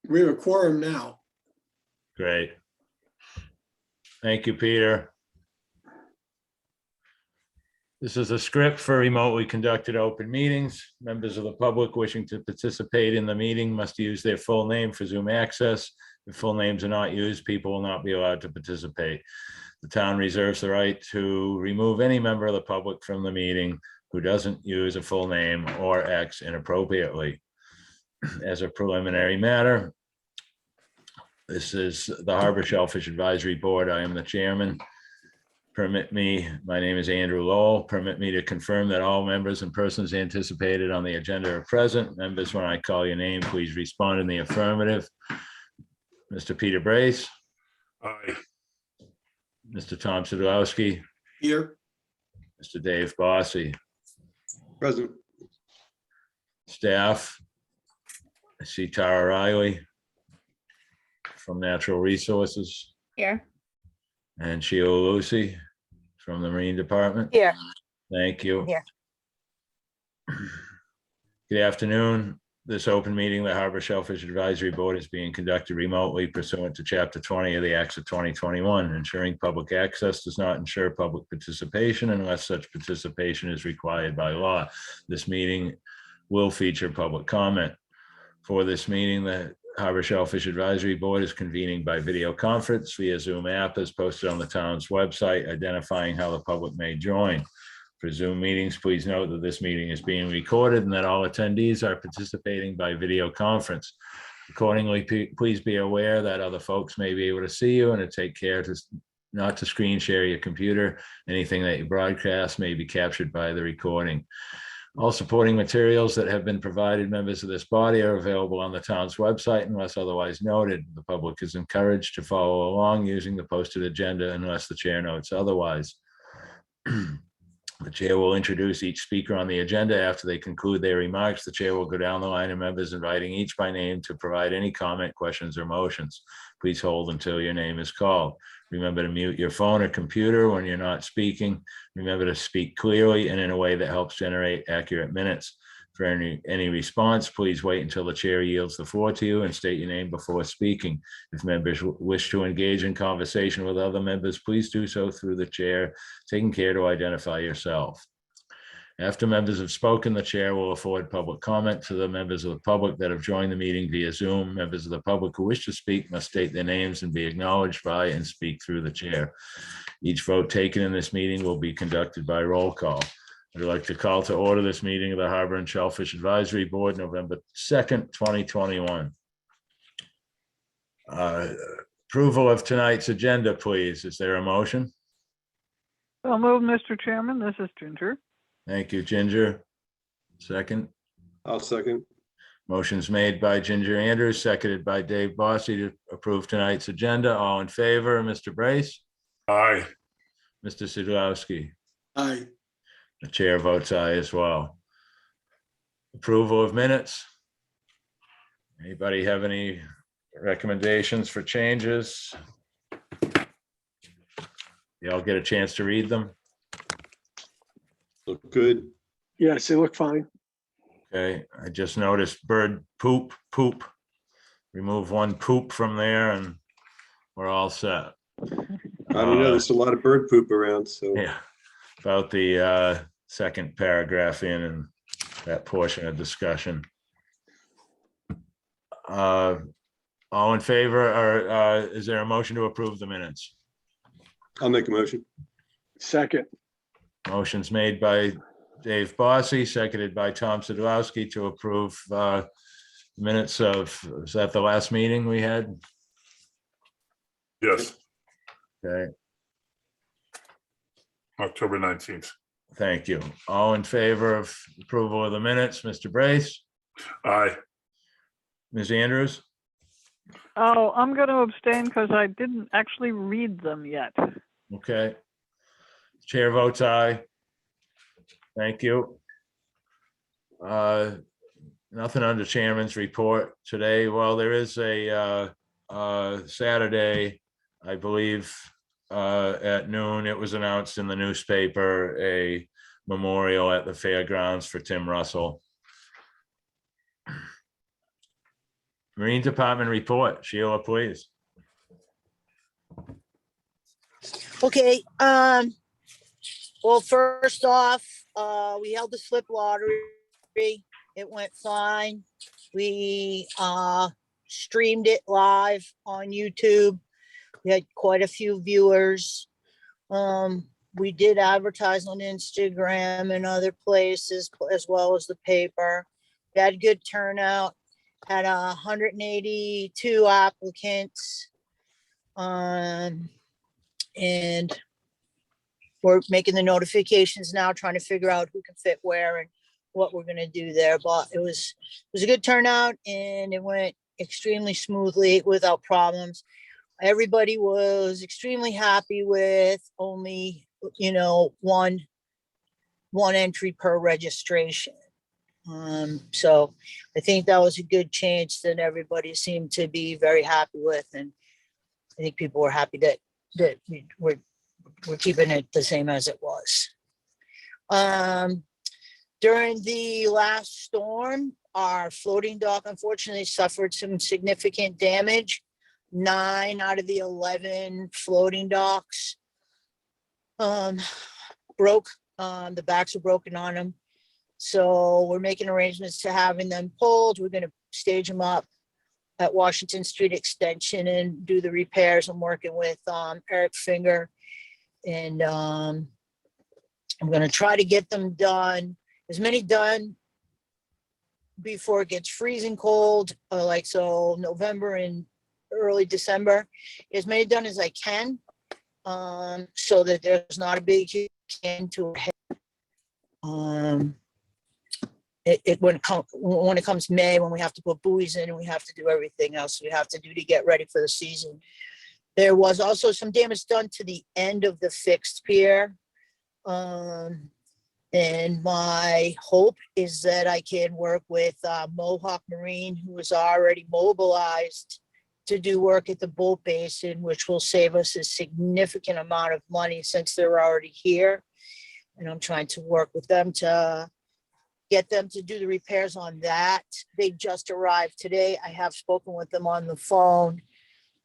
We have a quorum now. Great. Thank you, Peter. This is a script for remotely conducted open meetings. Members of the public wishing to participate in the meeting must use their full name for Zoom access. If full names are not used, people will not be allowed to participate. The town reserves the right to remove any member of the public from the meeting who doesn't use a full name or acts inappropriately. As a preliminary matter, this is the Harbor Shellfish Advisory Board. I am the chairman. Permit me, my name is Andrew Lowell. Permit me to confirm that all members and persons anticipated on the agenda are present. Members, when I call your name, please respond in the affirmative. Mr. Peter Brace. Aye. Mr. Tom Sadowski. Here. Mr. Dave Bossy. Present. Staff. I see Tara Riley from Natural Resources. Here. And Sheila Lucy from the Marine Department. Here. Thank you. Here. Good afternoon. This open meeting, the Harbor Shellfish Advisory Board, is being conducted remotely pursuant to Chapter 20 of the Acts of 2021. Ensuring public access does not ensure public participation unless such participation is required by law. This meeting will feature public comment. For this meeting, the Harbor Shellfish Advisory Board is convening by video conference via Zoom app as posted on the town's website, identifying how the public may join. For Zoom meetings, please note that this meeting is being recorded and that all attendees are participating by video conference. Accordingly, please be aware that other folks may be able to see you, and to take care not to screen share your computer. Anything that you broadcast may be captured by the recording. All supporting materials that have been provided members of this body are available on the town's website unless otherwise noted. The public is encouraged to follow along using the posted agenda unless the chair notes otherwise. The chair will introduce each speaker on the agenda. After they conclude their remarks, the chair will go down the line of members, inviting each by name to provide any comment, questions, or motions. Please hold until your name is called. Remember to mute your phone or computer when you're not speaking. Remember to speak clearly and in a way that helps generate accurate minutes. For any response, please wait until the chair yields the floor to you and state your name before speaking. If members wish to engage in conversation with other members, please do so through the chair, taking care to identify yourself. After members have spoken, the chair will afford public comment to the members of the public that have joined the meeting via Zoom. Members of the public who wish to speak must state their names and be acknowledged by and speak through the chair. Each vote taken in this meeting will be conducted by roll call. I'd like to call to order this meeting of the Harbor and Shellfish Advisory Board, November 2nd, 2021. Approval of tonight's agenda, please. Is there a motion? So move, Mr. Chairman. This is Ginger. Thank you, Ginger. Second. I'll second. Motion's made by Ginger Andrews, seconded by Dave Bossy to approve tonight's agenda. All in favor, Mr. Brace? Aye. Mr. Sadowski? Aye. The chair votes aye as well. Approval of minutes. Anybody have any recommendations for changes? Y'all get a chance to read them? Look good. Yes, they look fine. Okay, I just noticed bird poop. Remove one poop from there and we're all set. I don't know. There's a lot of bird poop around, so. Yeah, about the second paragraph in and that portion of discussion. All in favor, or is there a motion to approve the minutes? I'll make a motion. Second. Motion's made by Dave Bossy, seconded by Tom Sadowski to approve minutes of, was that the last meeting we had? Yes, Okay, October 19th. thank you. All in favor of approval of the minutes, Mr. Brace, Aye. Ms. Andrews? Oh, I'm going to abstain because I didn't actually read them yet. Okay. Chair votes aye. Thank you. Nothing under chairman's report today. Well, there is a Saturday, I believe, at noon. It was announced in the newspaper, a memorial at the fairgrounds for Tim Russell. Marine Department report. Sheila, please. Okay, well, first off, we held the slip lottery. It went fine. We, streamed it live on YouTube. We had quite a few viewers. We did advertise on Instagram and other places as well as the paper. We had good turnout, had 182 applicants. And we're making the notifications now, trying to figure out who can fit where and what we're gonna do there. But it was a good turnout and it went extremely smoothly without problems. Everybody was extremely happy with only, one entry per registration. So I think that was a good change that everybody seemed to be very happy with, and I think people were happy that we're keeping it the same as it was. During the last storm, our floating dock unfortunately suffered some significant damage. 9 out of the 11 floating docks broke. The backs are broken on them. So we're making arrangements to having them pulled. We're going to stage them up at Washington Street Extension and do the repairs. I'm working with Eric Finger, and I'm going to try to get them done, as many done before it gets freezing cold, so November and early December, as many done as I can, so that there's not a big end to it when it comes May, when we have to put buoys in and we have to do everything else we have to do to get ready for the season. There was also some damage done to the end of the fixed pier. And my hope is that I can work with Mohawk Marine, who is already mobilized to do work at the boat basin, which will save us a significant amount of money since they're already here. And I'm trying to work with them to get them to do the repairs on that. They just arrived today. I have spoken with them on the phone.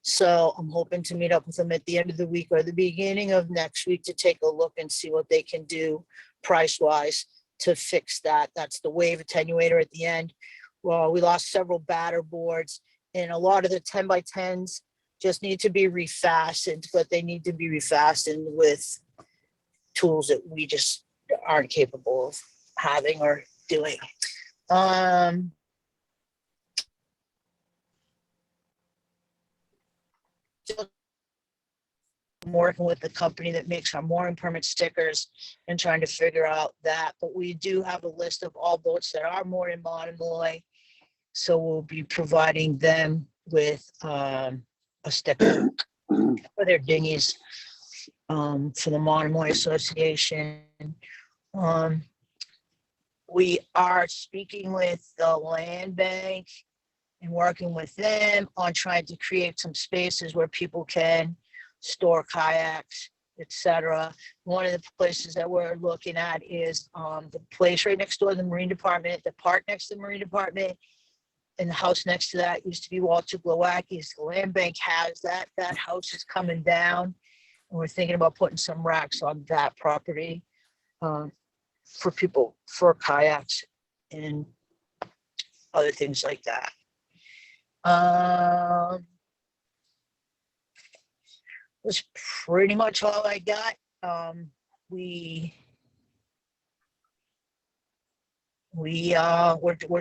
So I'm hoping to meet up with them at the end of the week or the beginning of next week to take a look and see what they can do price-wise to fix that. That's the wave attenuator at the end. Well, we lost several batter boards, and a lot of the 10x10s just need to be refastened, but they need to be refastened with tools that we just aren't capable of having or doing. I'm working with the company that makes our mooring permit stickers and trying to figure out that, but we do have a list of all boats that are moored in Monomoy, so we'll be providing them with a sticker for their dinghies for the Monomoy Association. We are speaking with the land bank and working with them on trying to create some spaces where people can store kayaks, etc. One of the places that we're looking at is the place right next door to the Marine Department, the park next to the Marine Department, and the house next to that used to be Walter Glowacki's. The land bank has that. That house is coming down, and we're thinking about putting some racks on that property for people, for kayaks and other things like that. Was pretty much all I got. We're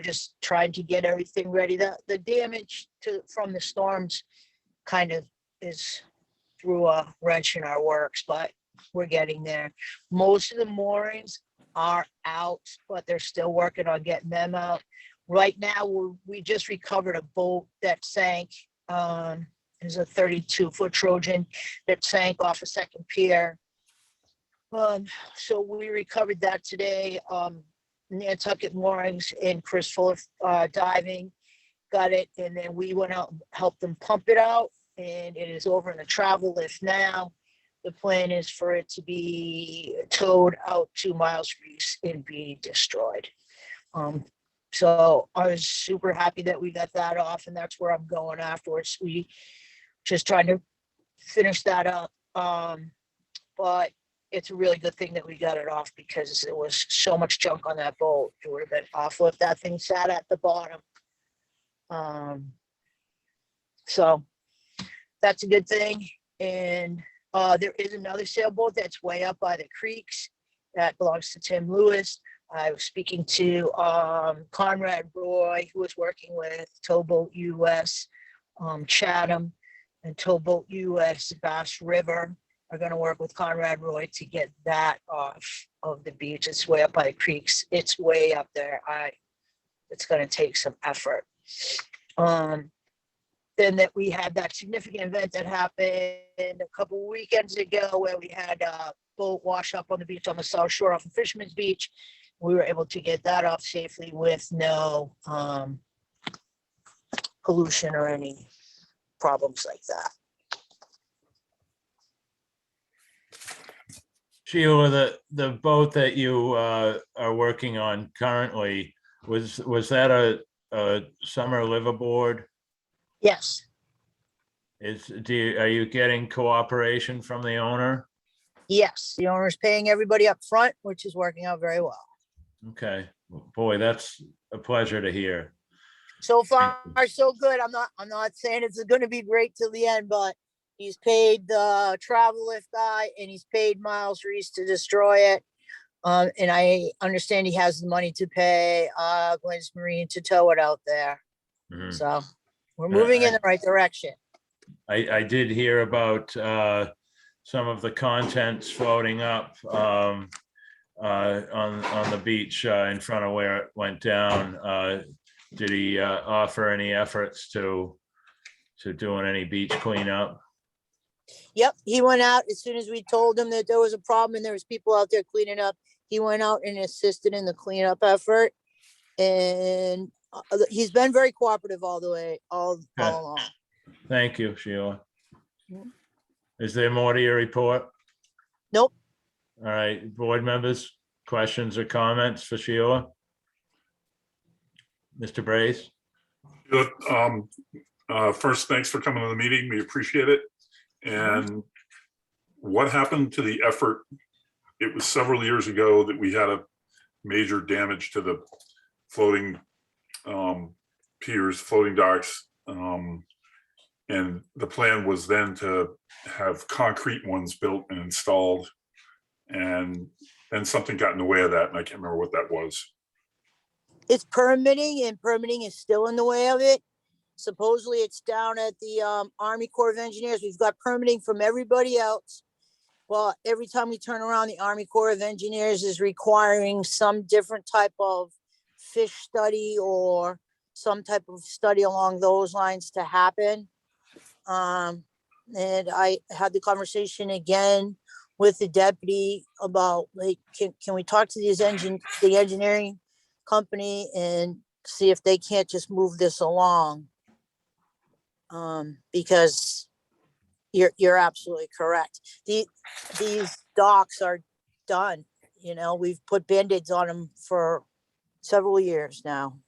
just trying to get everything ready. The damage from the storms kind of is through a wrench in our works, but we're getting there. Most of the moorings are out, but they're still working on getting them out. Right now, we just recovered a boat that sank. Is a 32-foot Trojan that sank off a second pier. So we recovered that today. Nantucket Moorings and Chris Fuller diving got it, and then we went out and helped them pump it out, and it is over in the travel lift now. The plan is for it to be towed out 2 miles east and be destroyed. So I was super happy that we got that off, and that's where I'm going afterwards. We just trying to finish that up. But it's a really good thing that we got it off because there was so much junk on that boat. It would have been awful if that thing sat at the bottom. So that's a good thing. And there is another sailboat that's way up by the creeks that belongs to Tim Lewis. I was speaking to Conrad Roy, who was working with Towboat US, Chatham, and Towboat US Bass River are going to work with Conrad Roy to get that off of the beach. It's way up by the creeks. It's way up there. It's going to take some effort. Then that we had that significant event that happened a couple weekends ago where we had a boat wash up on the beach on the South Shore off of Fisherman's Beach. We were able to get that off safely with no pollution or any problems like that. Sheila, the boat that you are working on currently, was that a summer liveaboard? Yes. Are you getting cooperation from the owner? Yes. The owner's paying everybody up front, which is working out very well. Okay, boy, that's a pleasure to hear. So far, so good. I'm not saying it's going to be great till the end, but he's paid the travel lift guy and he's paid Miles Reese to destroy it. And I understand he has the money to pay Glenn's Marine to tow it out there. Mhm. So we're moving in the right direction. I did hear about some of the contents floating up on the beach in front of where it went down. Did he offer any efforts to doing any beach cleanup? Yep, he went out as soon as we told him that there was a problem and there was people out there cleaning up. He went out and assisted in the cleanup effort, and he's been very cooperative all the way, all along. Thank you, Sheila. Yeah. Is there more to your report? Nope. All right, board members, questions or comments for Sheila? Mr. Brace? First, thanks for coming to the meeting. We appreciate it. And what happened to the effort? It was several years ago that we had a major damage to the floating piers, floating docks. And the plan was then to have concrete ones built and installed. And then something got in the way of that, and I can't remember what that was. It's permitting, and permitting is still in the way of it. Supposedly it's down at the Army Corps of Engineers. We've got permitting from everybody else. Well, every time we turn around, the Army Corps of Engineers is requiring some different type of fish study or some type of study along those lines to happen. And I had the conversation again with the deputy about, like, can we talk to the engineering company and see if they can't just move this along? Because you're absolutely correct. These docks are done. You know, we've put Band-Aids on them for several years now.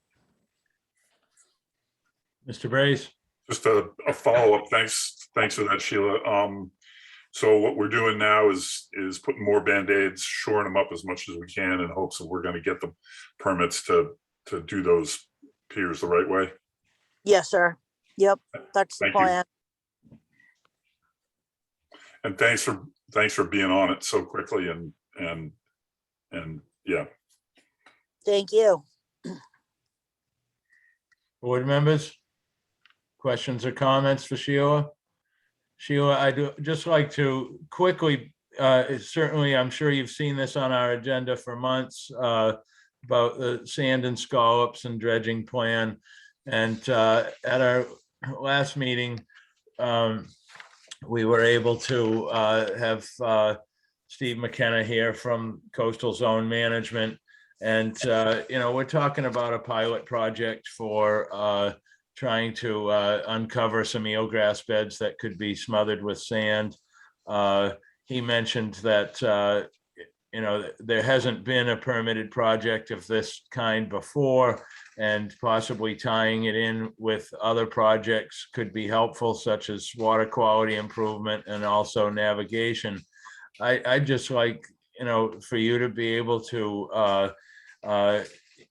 Mr. Brace? Just a follow-up. Thanks for that, Sheila. So what we're doing now is putting more Band-Aids, shoring them up as much as we can in hopes that we're going to get the permits to do those piers the right way. Yes, sir. Yep, that's the Thank you. plan. And thanks for being on it so quickly and yeah. Thank you. Board members? Questions or comments for Sheila? Sheila, I'd just like to quickly, certainly I'm sure you've seen this on our agenda for months, about the sand and scallops and dredging plan. And at our last meeting, we were able to have Steve McKenna here from Coastal Zone Management. And, you know, we're talking about a pilot project for trying to uncover some eelgrass beds that could be smothered with sand. He mentioned that, you know, there hasn't been a permitted project of this kind before, and possibly tying it in with other projects could be helpful, such as water quality improvement and also navigation. I'd just like, you know, for you to be able to,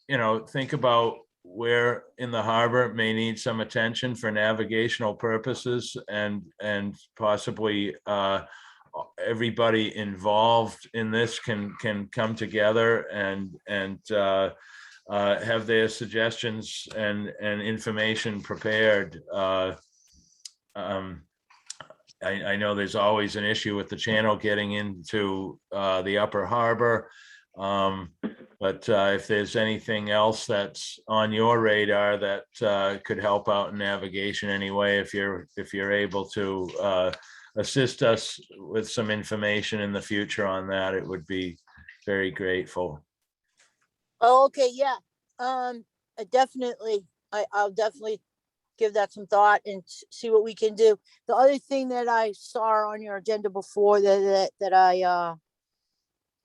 you know, think about where in the harbor may need some attention for navigational purposes, and possibly everybody involved in this can come together and have their suggestions and information prepared. I know there's always an issue with the channel getting into the upper harbor. But if there's anything else that's on your radar that could help out in navigation anyway, if you're able to assist us with some information in the future on that, it would be very grateful. Oh, okay, yeah. I'll definitely give that some thought and see what we can do. The other thing that I saw on your agenda before that I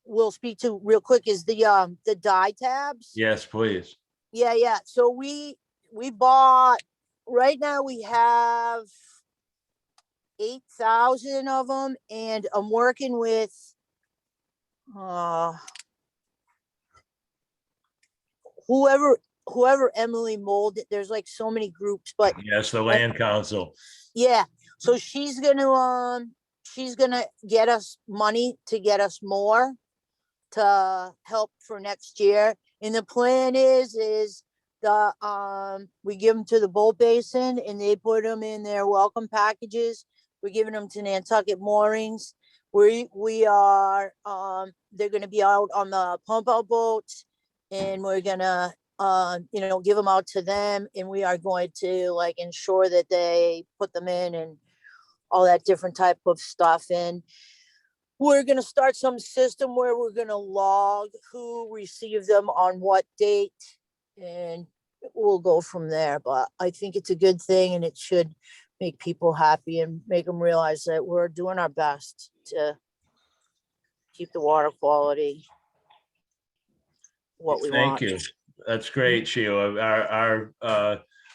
will speak to real quick is the dye tabs. Yes, please. Yeah. So we bought, right now we have 8,000 of them, and I'm working with whoever Emily molded. There's like so many groups, but Yes, the Land Council. yeah. So she's gonna get us money to get us more to help for next year. And the plan is we give them to the boat basin and they put them in their welcome packages. We're giving them to Nantucket moorings. We are they're gonna be out on the pump out boats, and we're gonna give them out to them, and we are going to like ensure that they put them in and all that different type of stuff. And we're going to start some system where we're going to log who received them on what date, and we'll go from there. But I think it's a good thing, and it should make people happy and make them realize that we're doing our best to keep the water quality what we want. Thank you. That's great, Sheila.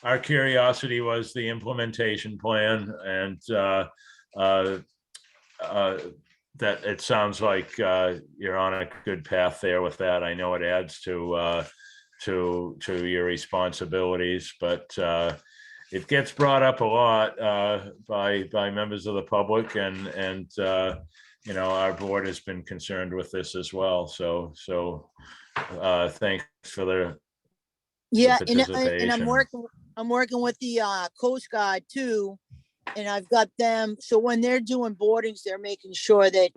Our curiosity was the implementation plan, and that it sounds like you're on a good path there with that. I know it adds to your responsibilities, but it gets brought up a lot by members of the public, and our board has been concerned with this as well. So thanks for the and I'm working with the Coast Guard too, and I've got them. So when they're doing boardings, they're making sure that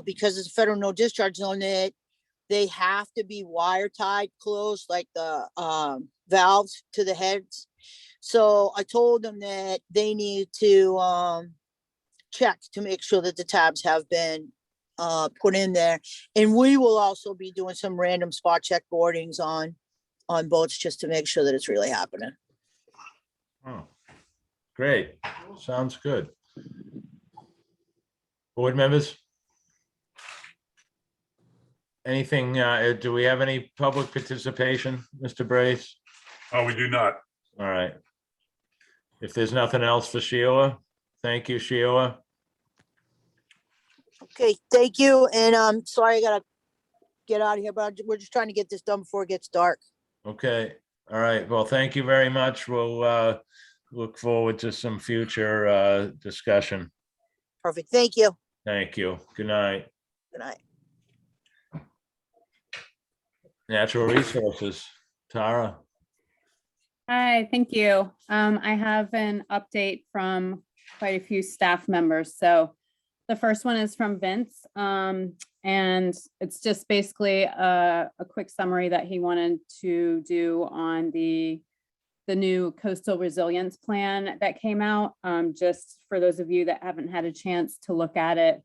because it's a federal no discharge zone, that they have to be wire tied closed, like the valves to the heads. So I told them that they need to check to make sure that the tabs have been put in there. And we will also be doing some random spot check boardings on boats just to make sure that it's really happening. Oh, great. Sounds good. Board members? Anything, do we have any public participation, Mr. Brace? Oh, we do not. All right. If there's nothing else for Sheila, thank you, Sheila. Okay, thank you. And I'm sorry I gotta get out of here, but we're just trying to get this done before it gets dark. Okay. All right. Well, thank you very much. We'll look forward to some future discussion. Perfect. Thank you. Thank you. Good night. Good night. Natural Resources, Tara. Hi, thank you. I have an update from quite a few staff members. So the first one is from Vince, and it's just basically a quick summary that he wanted to do on the new coastal resilience plan that came out. Just for those of you that haven't had a chance to look at it,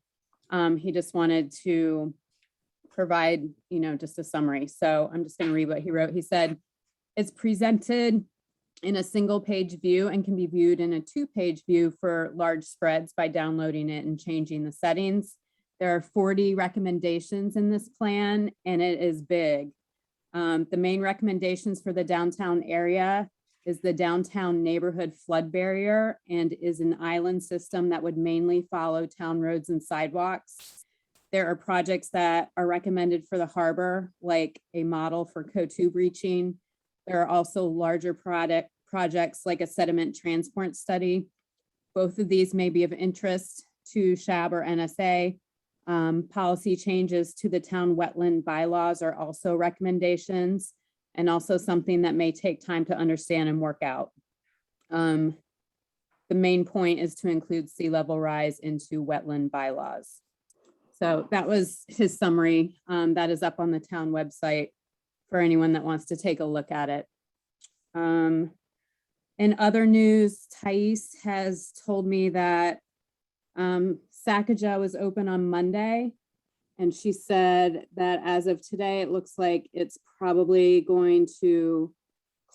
he just wanted to provide, just a summary. So I'm just going to read what he wrote. He said, it's presented in a single page view and can be viewed in a 2-page view for large spreads by downloading it and changing the settings. There are 40 recommendations in this plan, and it is big. The main recommendations for the downtown area is the downtown neighborhood flood barrier and is an island system that would mainly follow town roads and sidewalks. There are projects that are recommended for the harbor, like a model for CO2 breaching. There are also larger projects like a sediment transport study. Both of these may be of interest to SHAB or NSA. Policy changes to the town wetland bylaws are also recommendations, and also something that may take time to understand and work out. The main point is to include sea level rise into wetland bylaws. So that was his summary. That is up on the town website for anyone that wants to take a look at it. In other news, Thais has told me that Sacajah was open on Monday, and she said that as of today, it looks like it's probably going to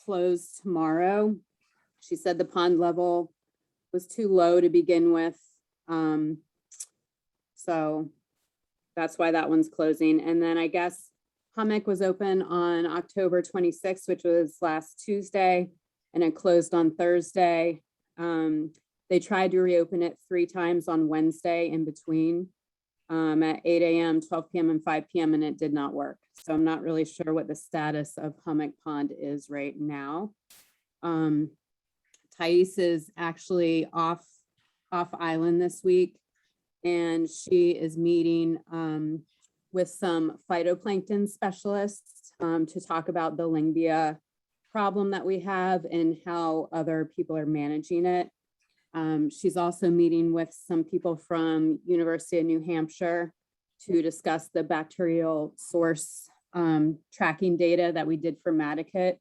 close tomorrow. She said the pond level was too low to begin with. So that's why that one's closing. And then I guess Hummock was open on October 26th, which was last Tuesday, and it closed on Thursday. They tried to reopen it 3 times on Wednesday in between at 8 a.m., 12 p.m. and 5 p.m. and it did not work. So I'm not really sure what the status of Hummock Pond is right now. Thais is actually off island this week, and she is meeting with some phytoplankton specialists to talk about the Lingbia problem that we have and how other people are managing it. She's also meeting with some people from University of New Hampshire to discuss the bacterial source tracking data that we did for Mattakit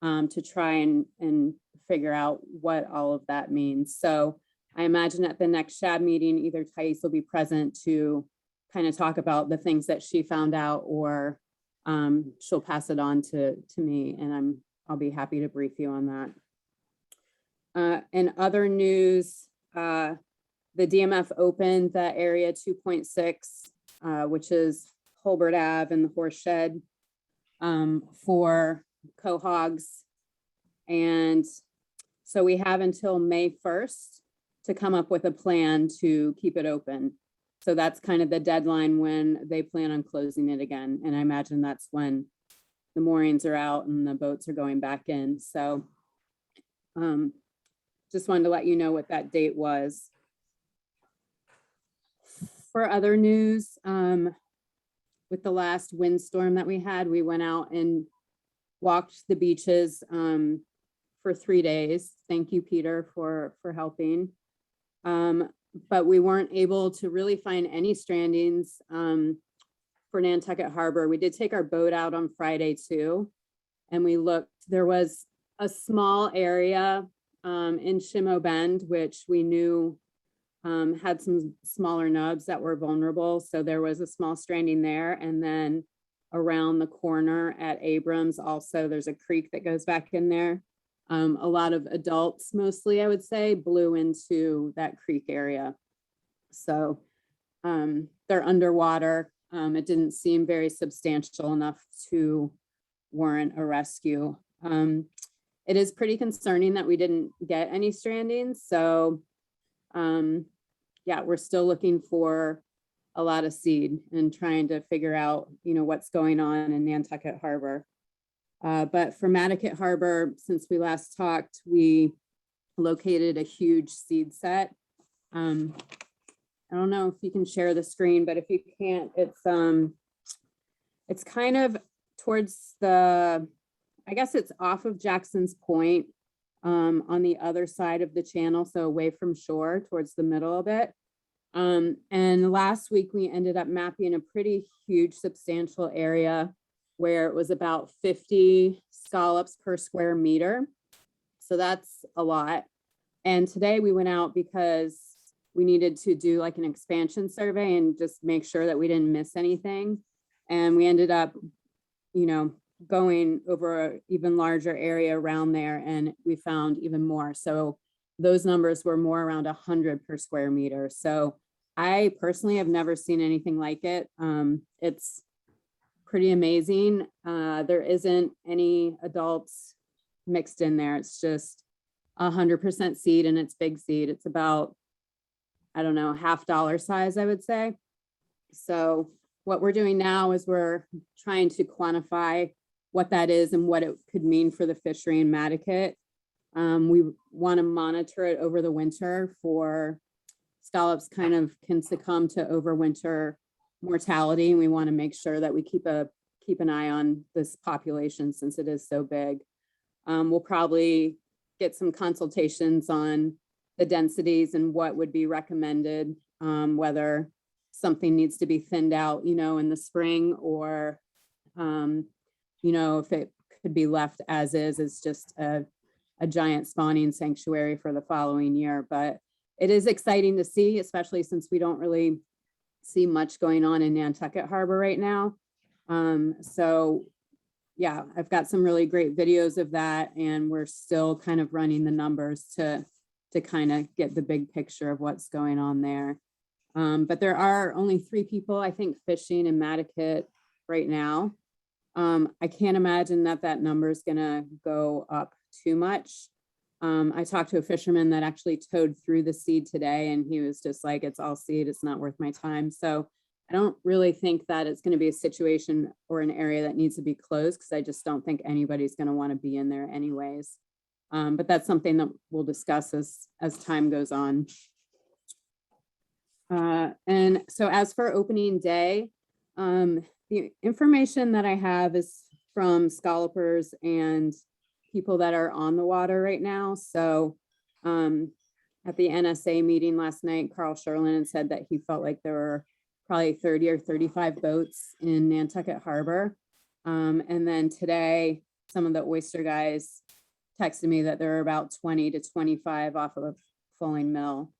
to try and figure out what all of that means. So I imagine at the next SHAB meeting, either Thais will be present to kind of talk about the things that she found out, or she'll pass it on to me, and I'll be happy to brief you on that. In other news, the DMF opened the area 2.6, which is Holbert Ave and the Horse Shed for cohogs. And so we have until May 1st to come up with a plan to keep it open. So that's kind of the deadline when they plan on closing it again. And I imagine that's when the moorings are out and the boats are going back in. So just wanted to let you know what that date was. For other news, with the last windstorm that we had, we went out and walked the beaches for 3 days. Thank you, Peter, for helping. But we weren't able to really find any strandings for Nantucket Harbor. We did take our boat out on Friday too, and we looked. There was a small area in Shimo Bend, which we knew had some smaller nubs that were vulnerable. So there was a small stranding there. And then around the corner at Abrams, also there's a creek that goes back in there. A lot of adults, mostly I would say, blew into that creek area. So they're underwater. It didn't seem very substantial enough to warrant a rescue. It is pretty concerning that we didn't get any strandings. So yeah, we're still looking for a lot of seed and trying to figure out, what's going on in Nantucket Harbor. But for Mattakit Harbor, since we last talked, we located a huge seed set. I don't know if you can share the screen, but if you can't, it's kind of towards the, I guess it's off of Jackson's Point on the other side of the channel, so away from shore towards the middle of it. And last week we ended up mapping a pretty huge, substantial area where it was about 50 scallops per square meter. So that's a lot. And today we went out because we needed to do like an expansion survey and just make sure that we didn't miss anything. And we ended up, going over an even larger area around there, and we found even more. So those numbers were more around 100 per square meter. So I personally have never seen anything like it. It's pretty amazing. There isn't any adults mixed in there. It's just 100% seed, and it's big seed. It's about, I don't know, $50 size, I would say. So what we're doing now is we're trying to quantify what that is and what it could mean for the fishery in Mattakit. We want to monitor it over the winter for scallops kind of can succumb to overwinter mortality. And we want to make sure that we keep an eye on this population since it is so big. We'll probably get some consultations on the densities and what would be recommended, whether something needs to be thinned out, in the spring, or, if it could be left as is, it's just a giant spawning sanctuary for the following year. But it is exciting to see, especially since we don't really see much going on in Nantucket Harbor right now. So yeah, I've got some really great videos of that, and we're still kind of running the numbers to kind of get the big picture of what's going on there. But there are only 3 people, I think, fishing in Mattakit right now. I can't imagine that number is gonna go up too much. I talked to a fisherman that actually towed through the seed today, and he was just like, it's all seed, it's not worth my time. So I don't really think that it's going to be a situation or an area that needs to be closed, because I just don't think anybody's going to want to be in there anyways. But that's something that we'll discuss as time goes on. And so as for opening day, the information that I have is from scallopers and people that are on the water right now. So at the NSA meeting last night, Carl Sherlin said that he felt like there were probably 30 or 35 boats in Nantucket Harbor. And then today, some of the oyster guys texted me that there are about 20 to 25 off of Fulling Mill.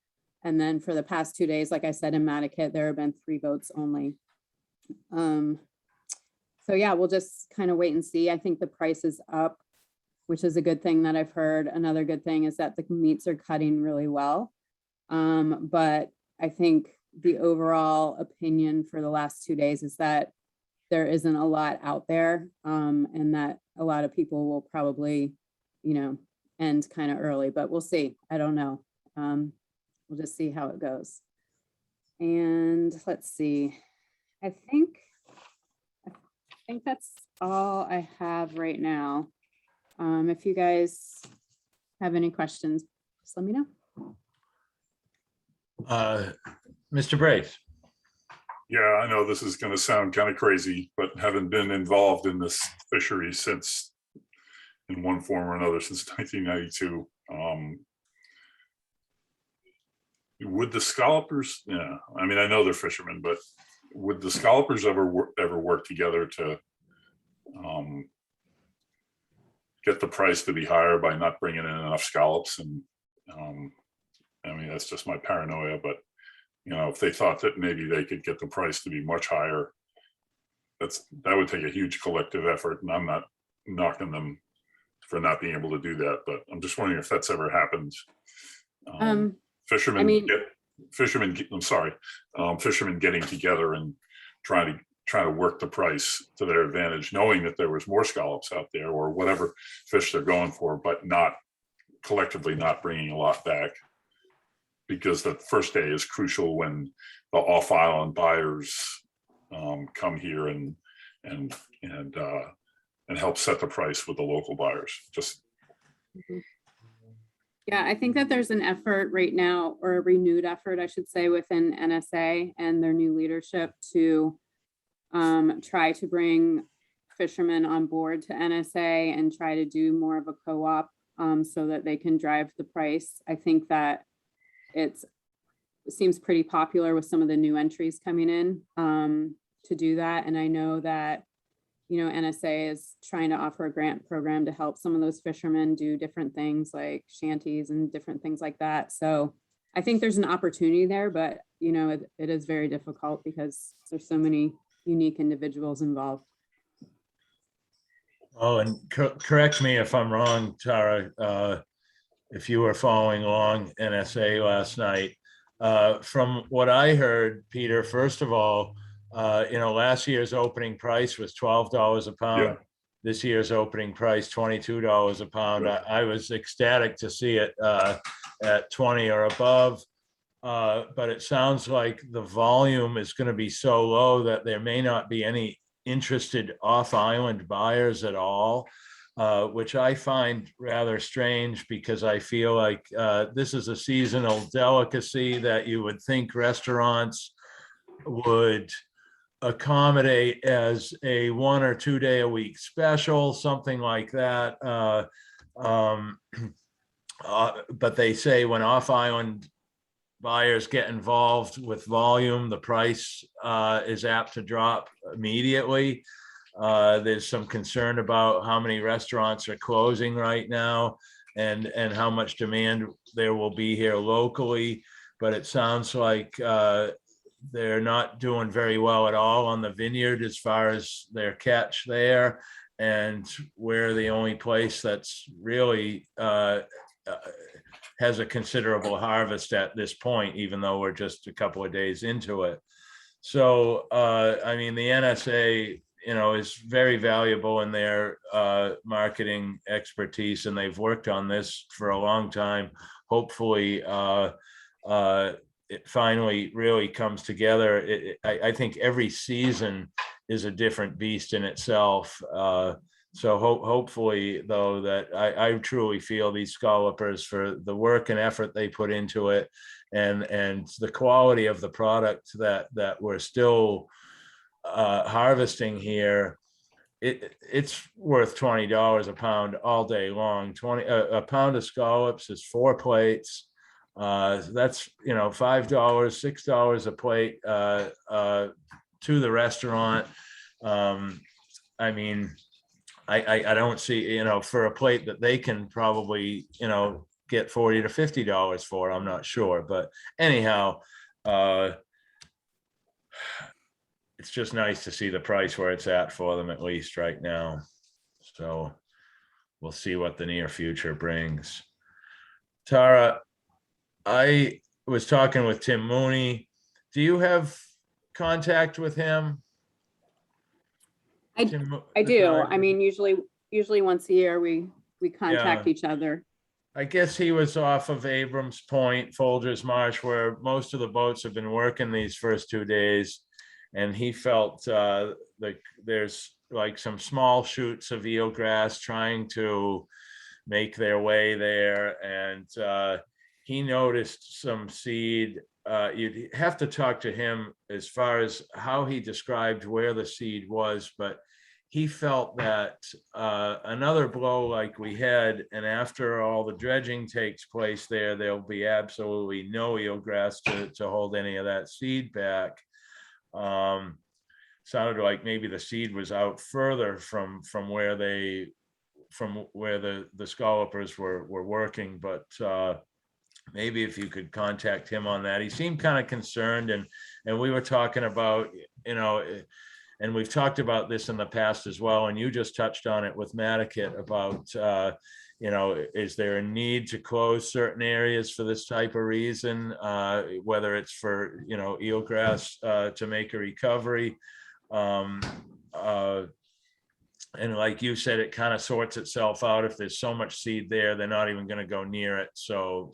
And then for the past 2 days, like I said, in Mattakit, there have been 3 boats only. So yeah, we'll just kind of wait and see. I think the price is up, which is a good thing that I've heard. Another good thing is that the meats are cutting really well. But I think the overall opinion for the last 2 days is that there isn't a lot out there, and that a lot of people will probably, end kind of early, but we'll see. I don't know. We'll just see how it goes. And let's see. I think that's all I have right now. If you guys have any questions, just let me know. Mr. Brace. Yeah, I know this is gonna sound kind of crazy, but having been involved in this fishery since, in one form or another, since 1992, would the scallopers, I mean, I know they're fishermen, but would the scallopers ever work together to get the price to be higher by not bringing in enough scallops? And I mean, that's just my paranoia, but if they thought that maybe they could get the price to be much higher, that would take a huge collective effort, and I'm not knocking them for not being able to do that, but I'm just wondering if that's ever happened. Fishermen getting together and trying to work the price to their advantage, knowing that there was more scallops out there or whatever fish they're going for, but not collectively not bringing a lot back, because the first day is crucial when the off-island buyers come here and help set the price with the local buyers. Just Yeah, I think that there's an effort right now, or a renewed effort, I should say, within NSA and their new leadership to try to bring fishermen on board to NSA and try to do more of a co-op so that they can drive the price. I think that it seems pretty popular with some of the new entries coming in to do that. And I know that, NSA is trying to offer a grant program to help some of those fishermen do different things like shanties and different things like that. So I think there's an opportunity there, but it is very difficult because there's so many unique individuals involved. Oh, and correct me if I'm wrong, Tara. If you were following along NSA last night, From what I heard, Peter, first of all, last year's opening price was $12 a pound. Yeah. This year's opening price, $22 a pound. Right. I was ecstatic to see it at 20 or above. But it sounds like the volume is going to be so low that there may not be any interested off-island buyers at all, which I find rather strange because I feel like this is a seasonal delicacy that you would think restaurants would accommodate as a 1 or 2 day a week special, something like that. But they say when off-island buyers get involved with volume, the price is apt to drop immediately. There's some concern about how many restaurants are closing right now and how much demand there will be here locally. But it sounds like they're not doing very well at all on the vineyard as far as their catch there. And we're the only place that's really has a considerable harvest at this point, even though we're just a couple of days into it. So, I mean, the NSA, is very valuable in their marketing expertise, and they've worked on this for a long time. Hopefully, it finally really comes together. I think every season is a different beast in itself. So hopefully, though, that I truly feel these scallopers, for the work and effort they put into it, and the quality of the product that we're still harvesting here, it's worth $20 a pound all day long. A pound of scallops is 4 plates. That's $5, $6 a plate to the restaurant. I mean, I don't see, for a plate that they can probably, get $40 to $50 for, I'm not sure. But anyhow, it's just nice to see the price where it's at for them, at least right now. So we'll see what the near future brings. Tara, I was talking with Tim Mooney. Do you have contact with him? I do. I mean, usually once a year, we contact each other. I guess he was off of Abrams Point, Folgers Marsh, where most of the boats have been working these first 2 days. And he felt like there's like some small shoots of eelgrass trying to make their way there. And he noticed some seed. You'd have to talk to him as far as how he described where the seed was, but he felt that another blow like we had, and after all the dredging takes place there'll be absolutely no eelgrass to hold any of that seed back. Sounded like maybe the seed was out further from where the scallopers were working, but maybe if you could contact him on that. He seemed kind of concerned, and we were talking about, and we've talked about this in the past as well, and you just touched on it with Mattakit about, is there a need to close certain areas for this type of reason, whether it's for, eelgrass to make a recovery. And like you said, it kind of sorts itself out. If there's so much seed there, they're not even going to go near it. So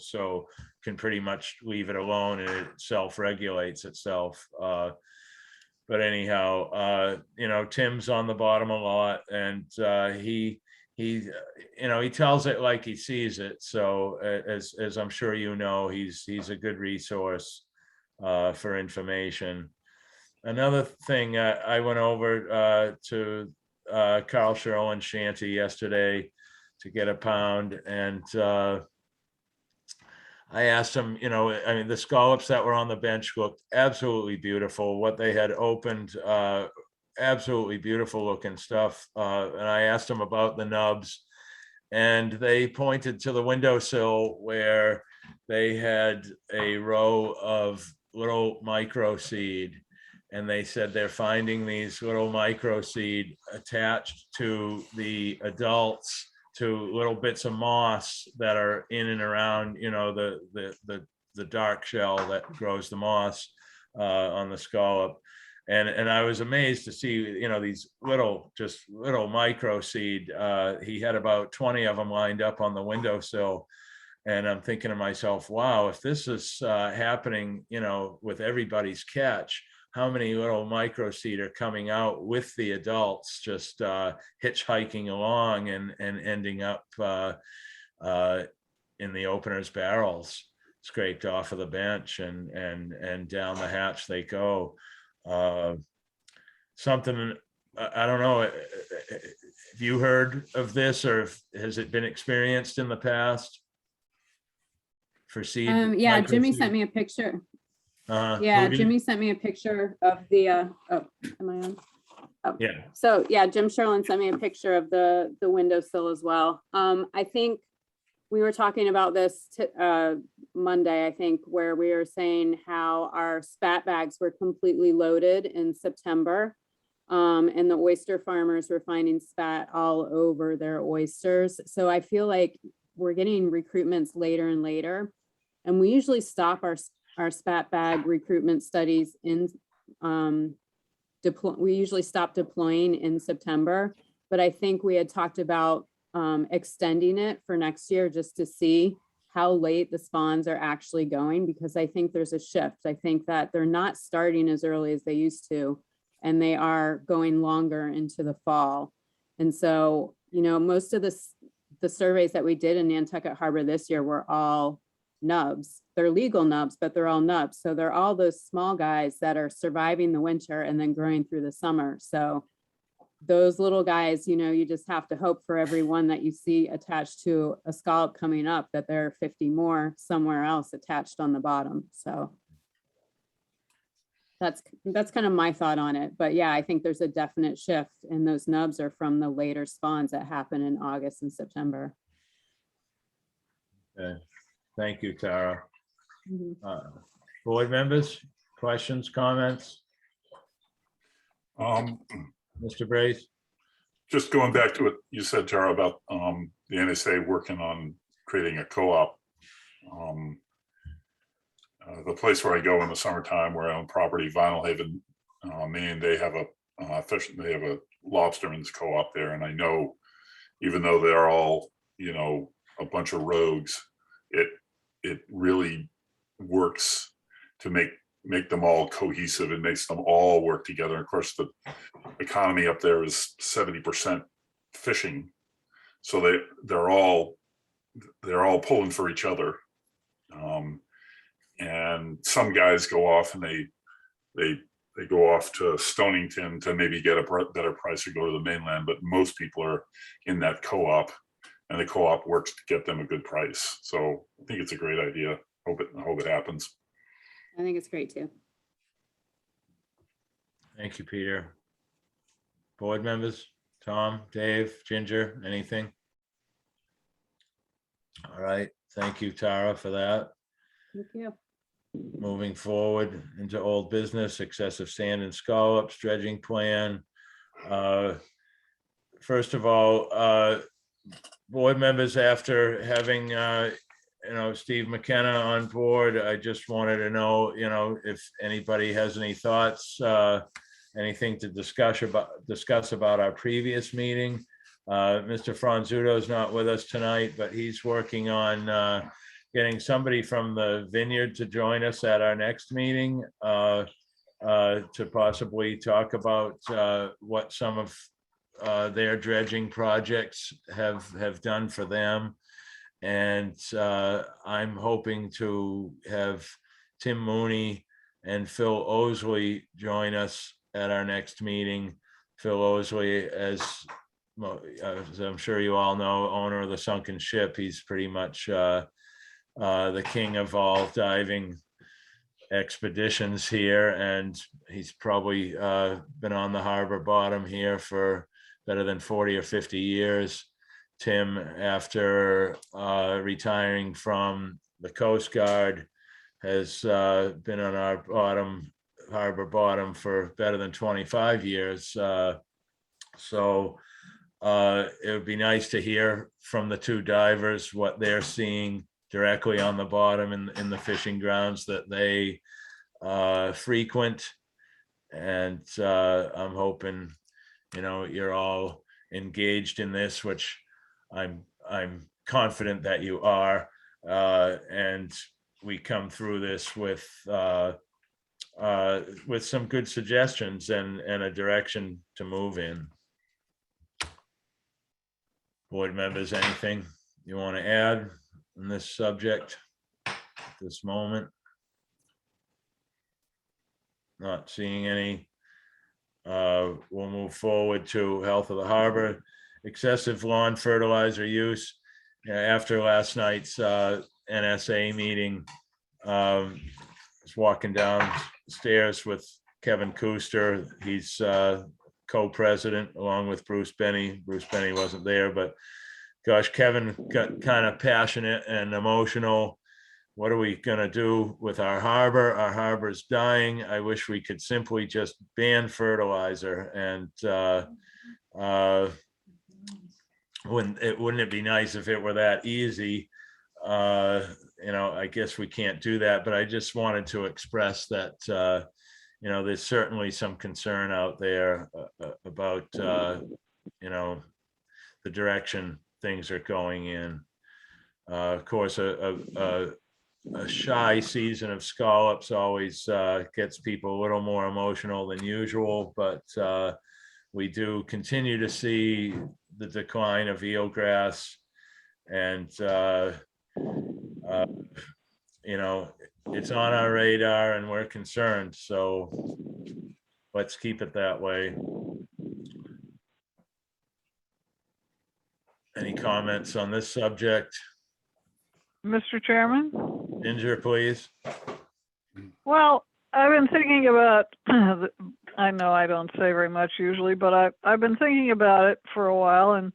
can pretty much leave it alone, and it self-regulates itself. But anyhow, Tim's on the bottom a lot, and he tells it like he sees it. So as I'm sure he's a good resource for information. Another thing, I went over to Carl Sherlin's shanty yesterday to get a pound, and I asked him, the scallops that were on the bench looked absolutely beautiful. What they had opened, absolutely beautiful looking stuff. And I asked him about the nubs, and they pointed to the windowsill where they had a row of little micro seed. And they said they're finding these little micro seed attached to the adults, to little bits of moss that are in and around, the the dark shell that grows the moss on the scallop. And I was amazed to see, you know, these just little micro seed. He had about 20 of them lined up on the windowsill. And I'm thinking to myself, wow, if this is happening, you know, with everybody's catch, how many little micro seed are coming out with the adults, just hitchhiking along and ending up in the opener's barrels, scraped off of the bench, and down the hatch they go. Something, I don't know, have you heard of this, or has it been experienced in the past for seed? Yeah, micro Jimmy seed? sent me a picture. Yeah, Yeah, Jimmy sent me a picture of the, oh, am I on? Oh. Yeah, So yeah, Jim Sherlin sent me a picture of the windowsill as well. I think we were talking about this Monday, I think, where we were saying how our spat bags were completely loaded in September. And the oyster farmers were finding spat all over their oysters. So I feel like we're getting recruitments later and later. And we usually stop our spat bag recruitment studies in we usually stop deploying in September, but I think we had talked about extending it for next year just to see how late the spawns are actually going, because I think there's a shift. I think that they're not starting as early as they used to, and they are going longer into the fall. And so, you know, most of the surveys that we did in Nantucket Harbor this year were all nubs. They're legal nubs, but they're all nubs. So they're all those small guys that are surviving the winter and then growing through the summer. So those little guys, you know, you just have to hope for every one that you see attached to a scallop coming up that there are 50 more somewhere else attached on the bottom. So that's kind of my thought on it. But yeah, I think there's a definite shift, and those nubs are from the later spawns that happen in August and September. okay. Thank you, Tara. Mhm. Board members, questions, comments? Mr. Brace? Just going back to what you said, Tara, about the NSA working on creating a co-op. The place where I go in the summertime, where I own property, Vinyl Haven, Maine, they have a lobstermen's co-op there, and I know, even though they're all, you know, a bunch of rogues, it really works to make them all cohesive. It makes them all work together. Of course, the economy up there is 70% fishing, so they're all pulling for each other. And some guys go off and they go off to Stonington to maybe get a better price or go to the mainland, but most people are in that co-op, and the co-op works to get them a good price. So I think it's a great idea. I hope it happens. I think it's great too. Thank you, Peter. Board members, Tom, Dave, Ginger, anything? All right, thank you, Tara, for that. Thank you. Moving forward into old business, excessive sand and scallops dredging plan. First of all, board members, after having you know, Steve McKenna on board, I just wanted to know, you know, if anybody has any thoughts, anything to discuss about our previous meeting. Mr. Franzuto is not with us tonight, but he's working on getting somebody from the vineyard to join us at our next meeting to possibly talk about what some of their dredging projects have done for them. And I'm hoping to have Tim Mooney and Phil Osley join us at our next meeting. Phil Osley, as I'm sure you all know, owner of the Sunken Ship. He's pretty much the king of all diving expeditions here, and he's probably been on the harbor bottom here for better than 40 or 50 years. Tim, after retiring from the Coast Guard, has been on our harbor bottom for better than 25 years. So it would be nice to hear from the two divers what they're seeing directly on the bottom in the fishing grounds that they frequent. And I'm hoping, you're all engaged in this, which I'm confident that you are. And we come through this with some good suggestions and a direction to move in. Board members, anything you want to add on this subject at this moment? Not seeing any. We'll move forward to health of the harbor. Excessive lawn fertilizer use. After last night's NSA meeting, I was walking downstairs with Kevin Cooster. He's co-president along with Bruce Benny. Bruce Benny wasn't there, but gosh, Kevin got kind of passionate and emotional. What are we going to do with our harbor? Our harbor's dying. I wish we could simply just ban fertilizer. And wouldn't it be nice if it were that easy? I guess we can't do that, but I just wanted to express that, there's certainly some concern out there about, the direction things are going in. Of course, a shy season of scallops always gets people a little more emotional than usual, but we do continue to see the decline of eelgrass, and it's on our radar and we're concerned, so let's keep it that way. Any comments on this subject? Mr. Chairman? Ginger, please. Well, I've been thinking about, I know I don't say very much usually, but I've been thinking about it for a while, and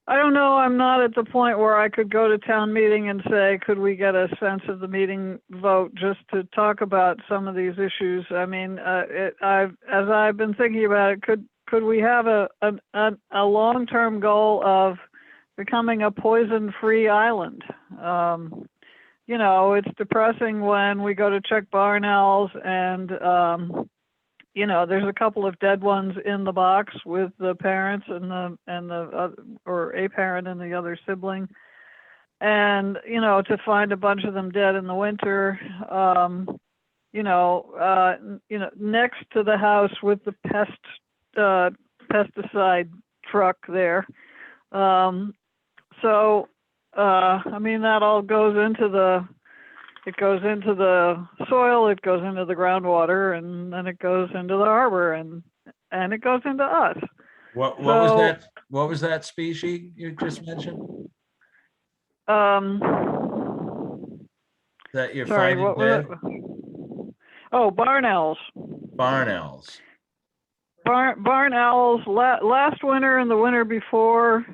I don't know, I'm not at the point where I could go to town meeting and say, could we get a sense of the meeting vote just to talk about some of these issues? I mean, as I've been thinking about it, could we have a long-term goal of becoming a poison-free island? It's depressing when we go to check barn owls and, there's a couple of dead ones in the box with the parents or a parent and the other sibling. And, to find a bunch of them dead in the winter, next to the house with the pesticide truck there. That all goes into the soil, it goes into the groundwater, and then it goes into the harbor, and it goes into us. What was that? What was that species you just mentioned? That you're Sorry, finding what dead? was it? Oh, barn owls. Barn owls. Barn owls. Last winter and the winter before,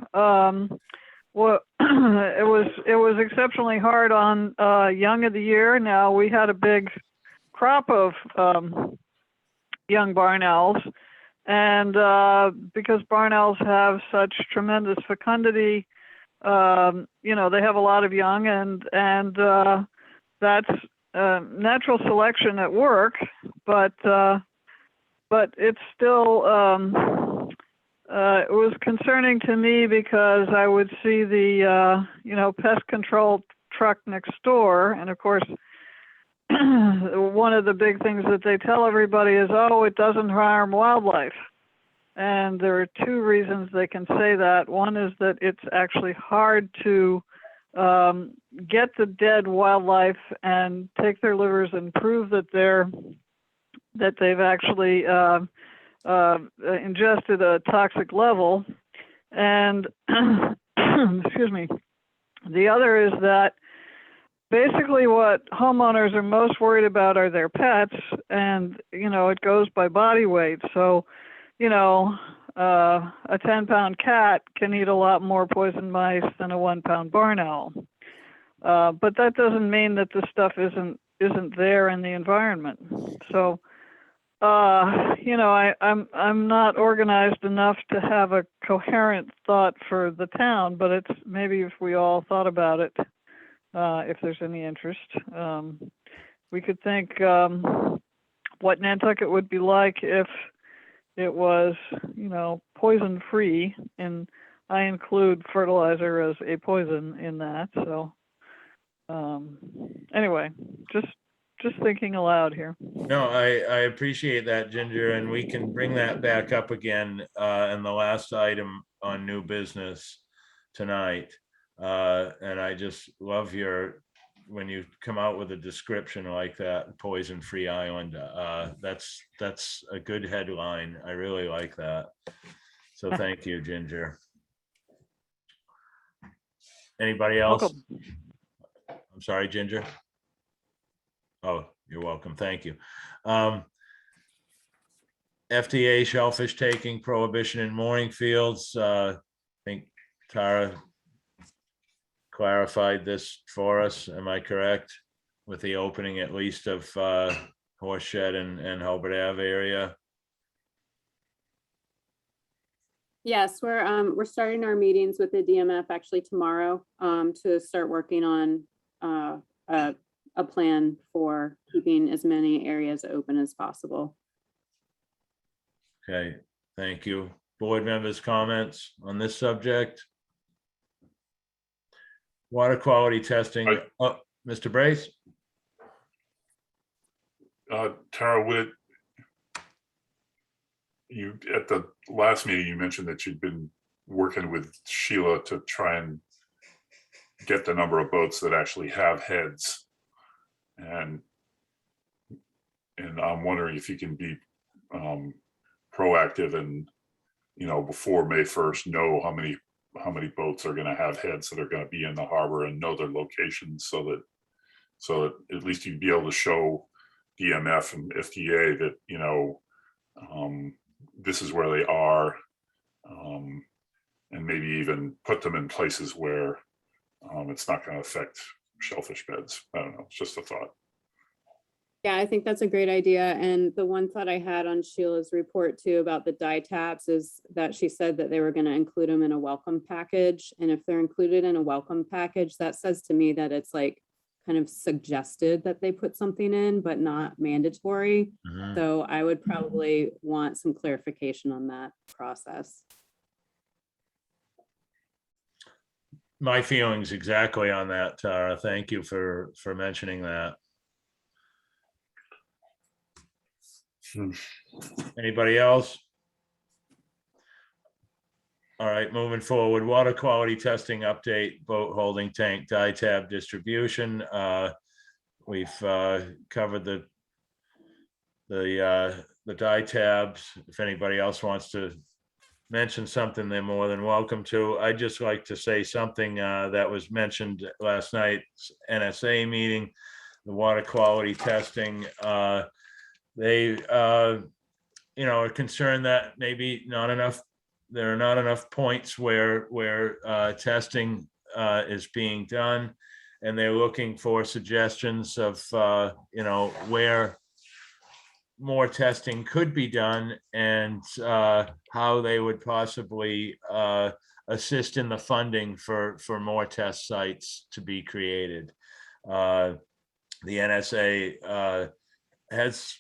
it was exceptionally hard on young of the year. Now we had a big crop of young barn owls, and because barn owls have such tremendous fecundity, they have a lot of young, and that's natural selection at work, but it's still it was concerning to me because I would see the pest control truck next door, and of course one of the big things that they tell everybody is, oh, it doesn't harm wildlife. And there are two reasons they can say that. One is that it's actually hard to get the dead wildlife and take their livers and prove that they've actually ingested a toxic level. And excuse me. The other is that basically what homeowners are most worried about are their pets, and it goes by body weight. So a 10-pound cat can eat a lot more poison mice than a 1-pound barn owl. But that doesn't mean that the stuff isn't there in the environment. So, I'm not organized enough to have a coherent thought for the town, but it's maybe if we all thought about it, if there's any interest. We could think what Nantucket would be like if it was, poison free, and I include fertilizer as a poison in that. So anyway, just thinking aloud here. No, I appreciate that, Ginger, and we can bring that back up again in the last item on new business tonight. And I just love when you come out with a description like that, poison-free island. That's a good headline. I really like that. So thank you, Ginger. Anybody else? Welcome. I'm sorry, Ginger. Oh, you're welcome. Thank you. FDA shellfish taking prohibition in mooring fields. I think Tara clarified this for us. Am I correct? With the opening at least of Horseshed and Hobart Ave area. Yes, we're starting our meetings with the DMF actually tomorrow to start working on a plan for keeping as many areas open as possible. Okay, thank you. Board members' comments on this subject? Water quality testing. Oh, Mr. Brace? Tara, you at the last meeting, you mentioned that you'd been working with Sheila to try and get the number of boats that actually have heads. And I'm wondering if you can be proactive and, before May 1st, know how many boats are going to have heads that are going to be in the harbor and know their locations, so that at least you'd be able to show DMF and FDA that, this is where they are, and maybe even put them in places where it's not going to affect shellfish beds. I don't know, it's just a thought. Yeah, I think that's a great idea. And the one thought I had on Sheila's report too about the dye tabs is that she said that they were going to include them in a welcome package. And if they're included in a welcome package, that says to me that it's like kind of suggested that they put something in, but not mandatory. Mhm. So I would probably want some clarification on that process. My feelings exactly on that, Tara. Thank you for mentioning that. Anybody else? All right, moving forward, water quality testing update, boat holding tank dye tab distribution. We've covered the dye tabs. If anybody else wants to mention something, they're more than welcome to. I'd just like to say something that was mentioned last night's NSA meeting, the water quality testing. They are concerned that maybe there are not enough points where testing is being done, and they're looking for suggestions of where more testing could be done, and how they would possibly assist in the funding for more test sites to be created. The NSA has,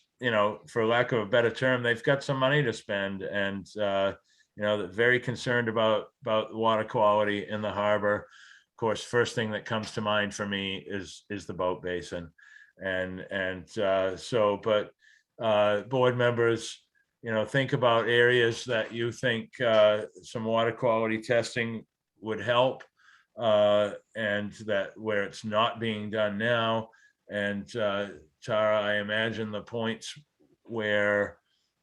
for lack of a better term, they've got some money to spend, and they're very concerned about water quality in the harbor. Of course, first thing that comes to mind for me is the boat basin, but board members, think about areas that you think some water quality testing would help, and that where it's not being done now. And Tara, I imagine the points where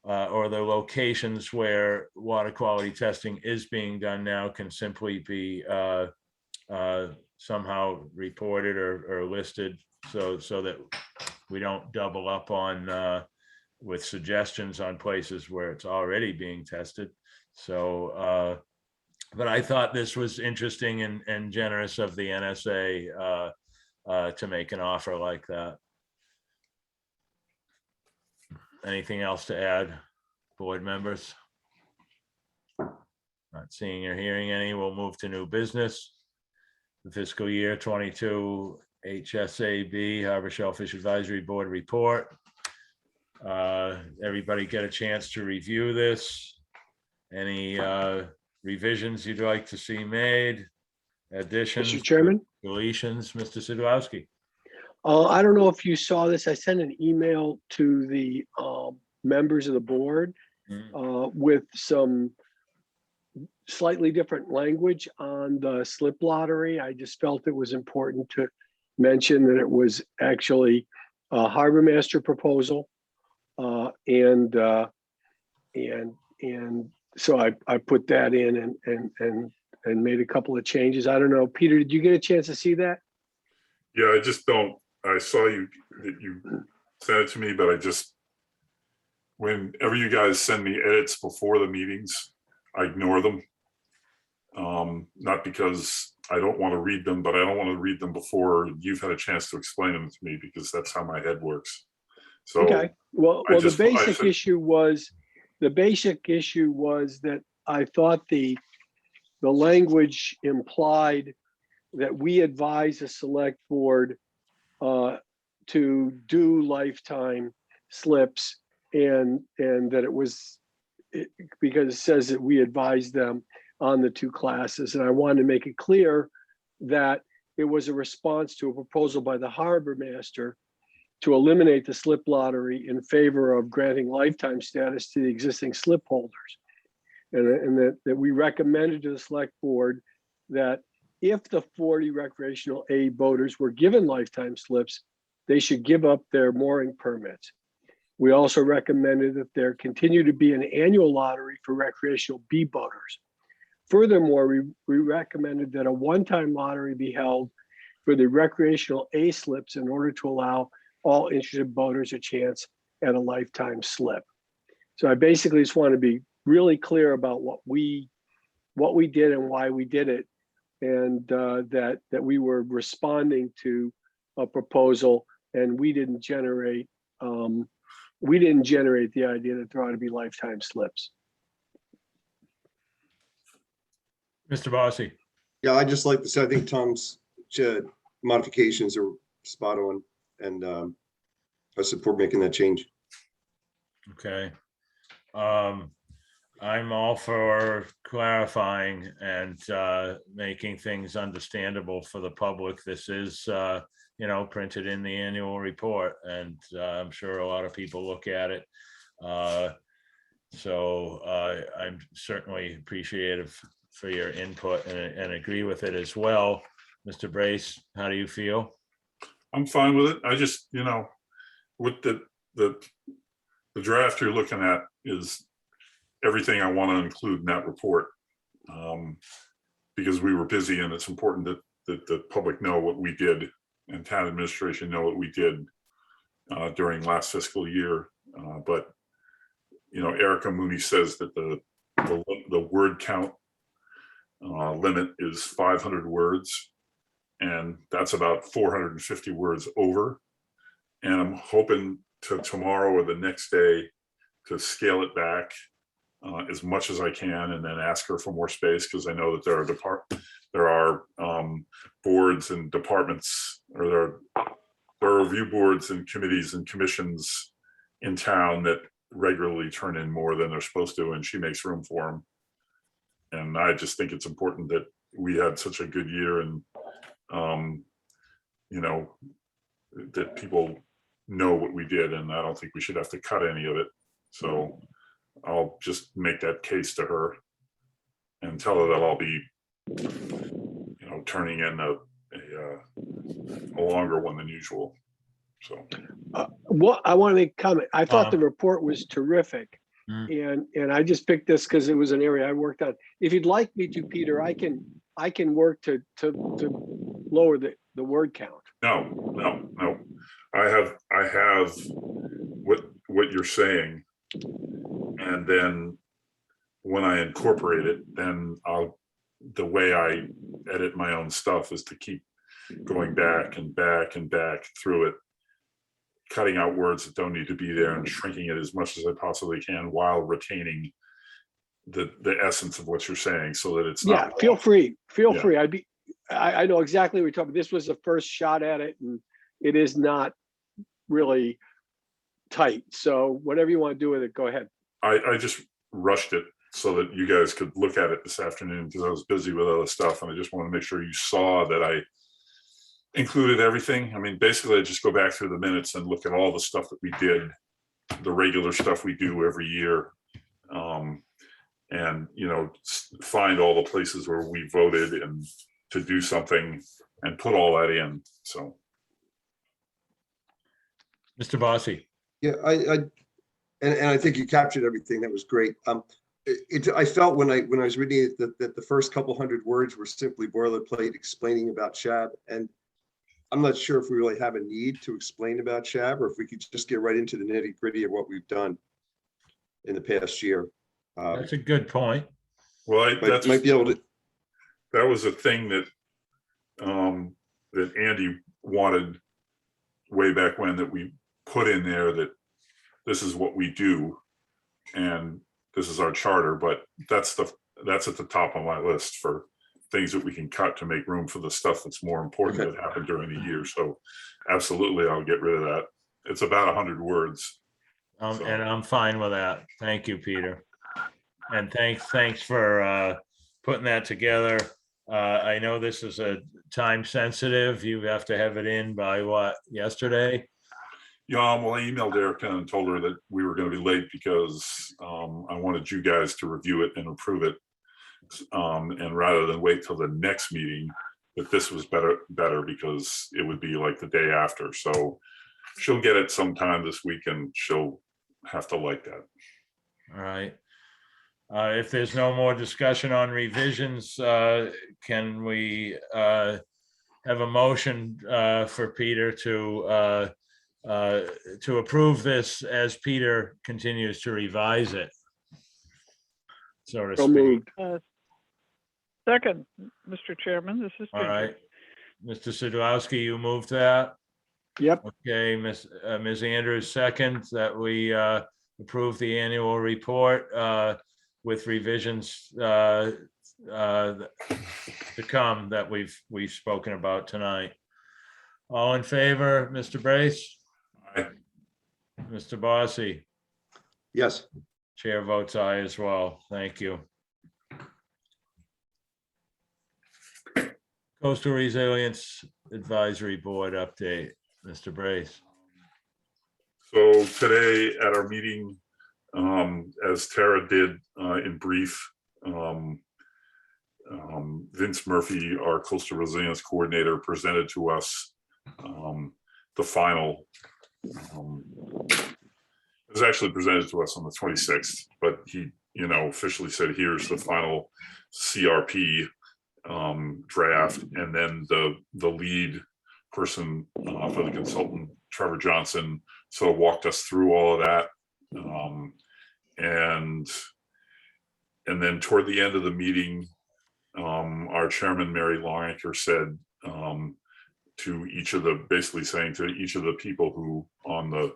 or the locations where water quality testing is being done now can simply be somehow reported or listed, so that we don't double up on with suggestions on places where it's already being tested. So, but I thought this was interesting and generous of the NSA to make an offer like that. Anything else to add, board members? Not seeing or hearing any. We'll move to new business. the fiscal year 22 HSAB Harbor Shellfish Advisory Board report. Everybody get a chance to review this. Any revisions you'd like to see made? Additions? Mr. Chairman? Deletions? Mr. Sidlowski? I don't know if you saw this. I sent an email to the members of the board with some slightly different language on the slip lottery. I just felt it was important to mention that it was actually a harbor master proposal. And so I put that in and made a couple of changes. I don't know, Peter, did you get a chance to see that? Yeah, I just don't, I saw that you sent it to me, but I just, whenever you guys send me edits before the meetings, I ignore them. Not because I don't want to read them, but I don't want to read them before you've had a chance to explain them to me, because that's how my head works. So Okay, well, I the just- basic issue was that I thought the language implied that we advise a select board to do lifetime slips, and that it was because it says that we advise them on the two classes. And I wanted to make it clear that it was a response to a proposal by the harbor master to eliminate the slip lottery in favor of granting lifetime status to the existing slip holders. And that we recommended to the select board that if the 40 recreational A boaters were given lifetime slips, they should give up their mooring permits. We also recommended that there continue to be an annual lottery for recreational B boaters. Furthermore, we recommended that a one-time lottery be held for the recreational A slips in order to allow all interested boaters a chance at a lifetime slip. So I basically just want to be really clear about what we did and why we did it, and that we were responding to a proposal, and we didn't generate the idea that there ought to be lifetime slips. Mr. Bossy? Yeah, I just like to say, I think Tom's modifications are spot on, and I support making that change. Okay. I'm all for clarifying and making things understandable for the public. This is, printed in the annual report, and I'm sure a lot of people look at it. So I'm certainly appreciative for your input and agree with it as well. Mr. Brace, how do you feel? I'm fine with it. I just, with the draft you're looking at is everything I want to include in that report, because we were busy, and it's important that the public know what we did and town administration know what we did during last fiscal year. But Erica Mooney says that the word count limit is 500 words, and that's about 450 words over. And I'm hoping to tomorrow or the next day to scale it back as much as I can, and then ask her for more space, because I know that there are boards and departments, or there are review boards and committees and commissions in town that regularly turn in more than they're supposed to, and she makes room for them. And I just think it's important that we had such a good year, and that people know what we did, and I don't think we should have to cut any of it. So I'll just make that case to her and tell her that I'll be, turning in a longer one than usual. So What I want to make a comment. I thought the report was terrific. And I just picked this because it was an area I worked on. If you'd like me to, Peter, I can work to lower the word count. No. I have what you're saying, and then when I incorporate it, then the way I edit my own stuff is to keep going back and back and back through it, cutting out words that don't need to be there and shrinking it as much as I possibly can while retaining the essence of what you're saying, so that it's not. Yeah, feel free. Feel free. I know exactly what you're talking about. This was the first shot at it, and it is not really tight. So whatever you want to do with it, go ahead. I just rushed it so that you guys could look at it this afternoon because I was busy with other stuff, and I just want to make sure you saw that I included everything. I mean, basically, I just go back through the minutes and look at all the stuff that we did, the regular stuff we do every year, and find all the places where we voted and to do something and put all that in. So, Mr. Bossy. Yeah, and I think you captured everything. That was great. I felt when I was reading it that the first couple hundred words were simply boilerplate explaining about SHAB, and I'm not sure if we really have a need to explain about SHAB or if we could just get right into the nitty gritty of what we've done in the past year. That's a good point. well, Might be able to. that was a thing that that Andy wanted way back when, that we put in there that this is what we do and this is our charter, but that's at the top of my list for things that we can cut to make room for the stuff that's more important that happened during the year. So absolutely, I'll get rid of that. It's about 100 words. And I'm fine with that. Thank you, Peter. And thanks for putting that together. I know this is a time sensitive. You have to have it in by what, yesterday? Yeah, well, I emailed Erica and told her that we were going to be late because I wanted you guys to review it and approve it. And rather than wait till the next meeting, that this was better because it would be like the day after. So she'll get it sometime this week and she'll have to like that. All right. If there's no more discussion on revisions, can we have a motion for Peter to approve this as Peter continues to revise it? So to So speak. moved. Second, Mr. Chairman, this is All Ginger. right. Mr. Sadowski, you moved that? Yep. Okay, Ms. Andrews, second, that we approve the annual report with revisions to come that we've spoken about tonight. All in favor, Mr. Brace? Aye. Mr. Bossy? Yes. Chair votes aye as well. Thank you. Coastal Resilience Advisory Board update, Mr. Brace. So today at our meeting, as Tara did in brief, Vince Murphy, our Coastal Resilience Coordinator, presented to us the final. It was actually presented to us on the 26th, but he, officially said, here's the final CRP draft, and then the lead person for the consultant, Trevor Johnson, sort of walked us through all of that, and then toward the end of the meeting, our chairman, Mary Longacre, said basically saying to each of the people who on the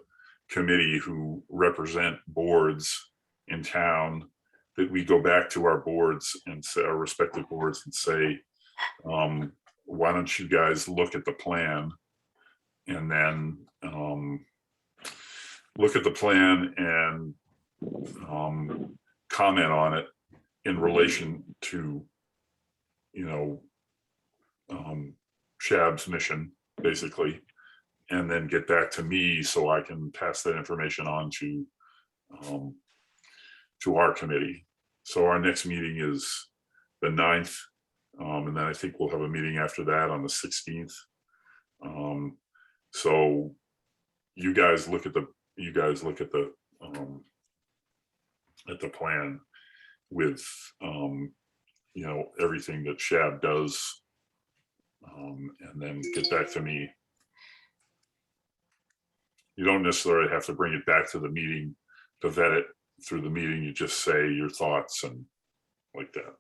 committee who represent boards in town, that we go back to our boards and say, our respective boards, and say, why don't you guys look at the plan, and then look at the plan and comment on it in relation to, SHAB's mission, basically, and then get back to me so I can pass that information on to our committee. So our next meeting is the 9th, and then I think we'll have a meeting after that on the 16th. So you guys look at the plan with everything that SHAB does, and then get back to me. You don't necessarily have to bring it back to the meeting to vet it through the meeting. You just say your thoughts and like that.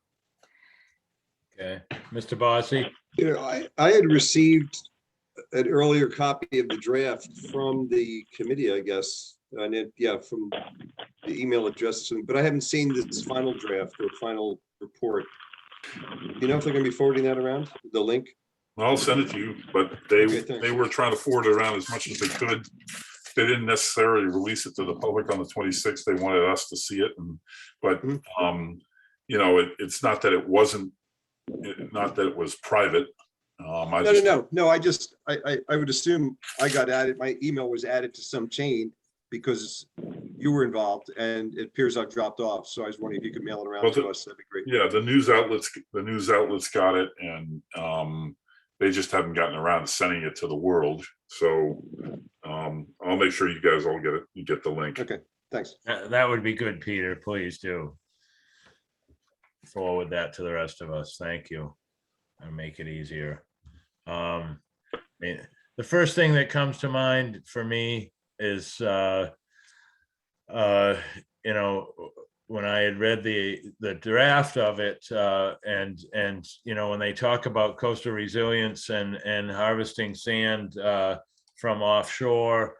Okay, Mr. Bossy? I had received an earlier copy of the draft from the committee, I guess, and from the email address, but I haven't seen this final draft or final report. You know if they're gonna be forwarding that around, the link? I'll send it to you, but they, Okay, thanks. they were trying to forward it around as much as they could. They didn't necessarily release it to the public on the 26th. They wanted us to see it, but you know, it's not that it wasn't, not that it was private. No, I would assume I got added, my email was added to some chain because you were involved and it appears I've dropped off. So I was wondering if you could mail it around to us, that'd be great. Yeah, the news outlets got it, and they just haven't gotten around to sending it to the world. So I'll make sure you guys all get it. You get the link. Okay, thanks. That would be good, Peter. Please do forward that to the rest of us. Thank you. And make it easier. The first thing that comes to mind for me is, you know, when I had read the draft of it, and you know, when they talk about coastal resilience and harvesting sand from offshore,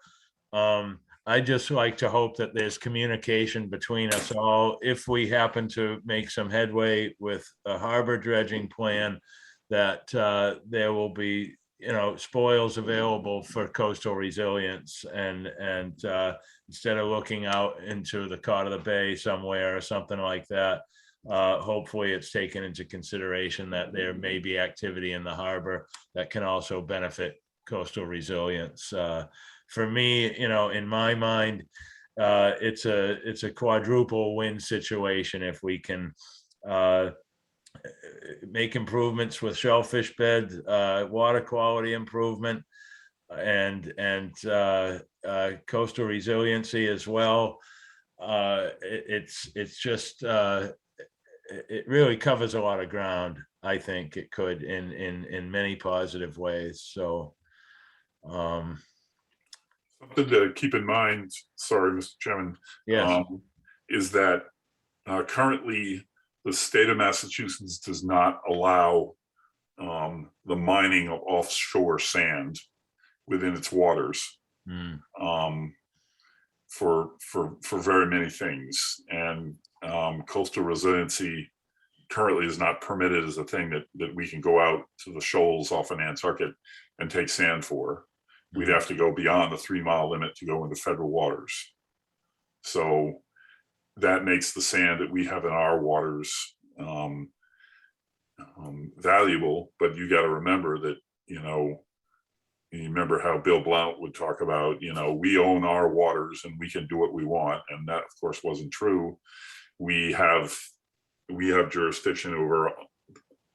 I just like to hope that there's communication between us all. If we happen to make some headway with a harbor dredging plan, that there will be, you know, spoils available for coastal resilience, and instead of looking out into the Cod of the Bay somewhere or something like that, hopefully it's taken into consideration that there may be activity in the harbor that can also benefit coastal resilience. For me, you know, in my mind, it's a quadruple win situation if we can make improvements with shellfish bed, water quality improvement, and coastal resiliency as well. It's just it really covers a lot of ground. I think it could in many positive ways. So Something to keep in mind, sorry, Mr. Chairman, yes. Is that currently the state of Massachusetts does not allow the mining of offshore sand within its waters for very many things, and coastal resiliency currently is not permitted as a thing that we can go out to the shoals off in Nantucket and take sand for. We'd have to go beyond the 3-mile limit to go into federal waters. So that makes the sand that we have in our waters valuable. But you got to remember that, you know, you remember how Bill Blount would talk about, you know, we own our waters and we can do what we want. And that, of course, wasn't true. We have jurisdiction over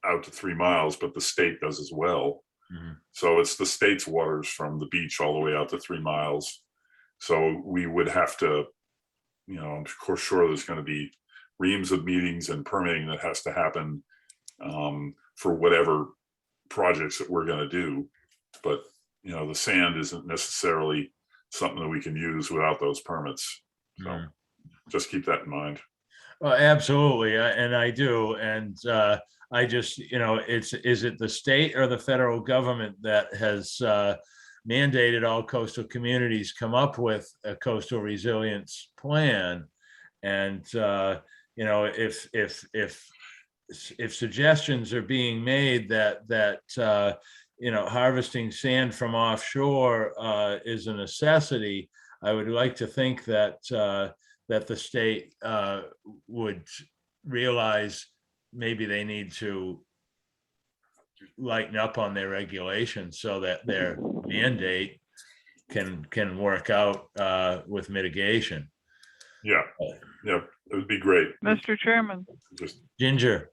out to 3 miles, but the state does as well. So it's the state's waters from the beach all the way out to 3 miles. So we would have to, you know, of course, sure, there's going to be reams of meetings and permitting that has to happen for whatever projects that we're going to do. But, you know, the sand isn't necessarily something that we can use without those permits. So just keep that in mind. Well, absolutely, and I do, and I just, you know, is it the state or the federal government that has mandated all coastal communities come up with a coastal resilience plan? And you know, if suggestions are being made that you know, harvesting sand from offshore is a necessity, I would like to think that that the state would realize maybe they need to lighten up on their regulations so that their mandate can work out with mitigation. Yeah, yeah, it would be great. Mr. Chairman. Just Ginger.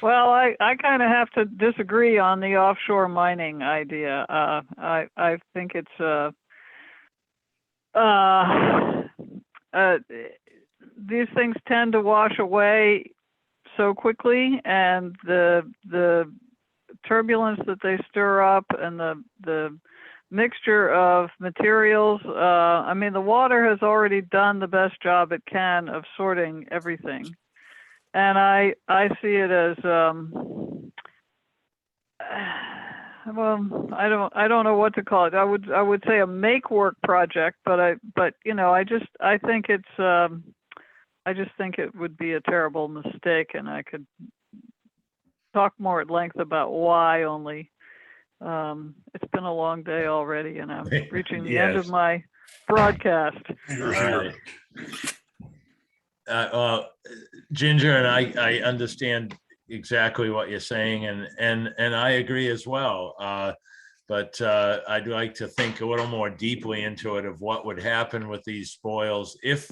Well, I kind of have to disagree on the offshore mining idea. I think it's these things tend to wash away so quickly, and the turbulence that they stir up and the mixture of materials. I mean, the water has already done the best job it can of sorting everything. And I see it as well, I don't know what to call it. I would say a make work project, but you know, I just think it would be a terrible mistake, and I could talk more at length about why only. It's been a long day already and I'm reaching the end of Yes. my broadcast. Here, All here. right. Well, Ginger, and I understand exactly what you're saying, and I agree as well. But I'd like to think a little more deeply into it of what would happen with these spoils if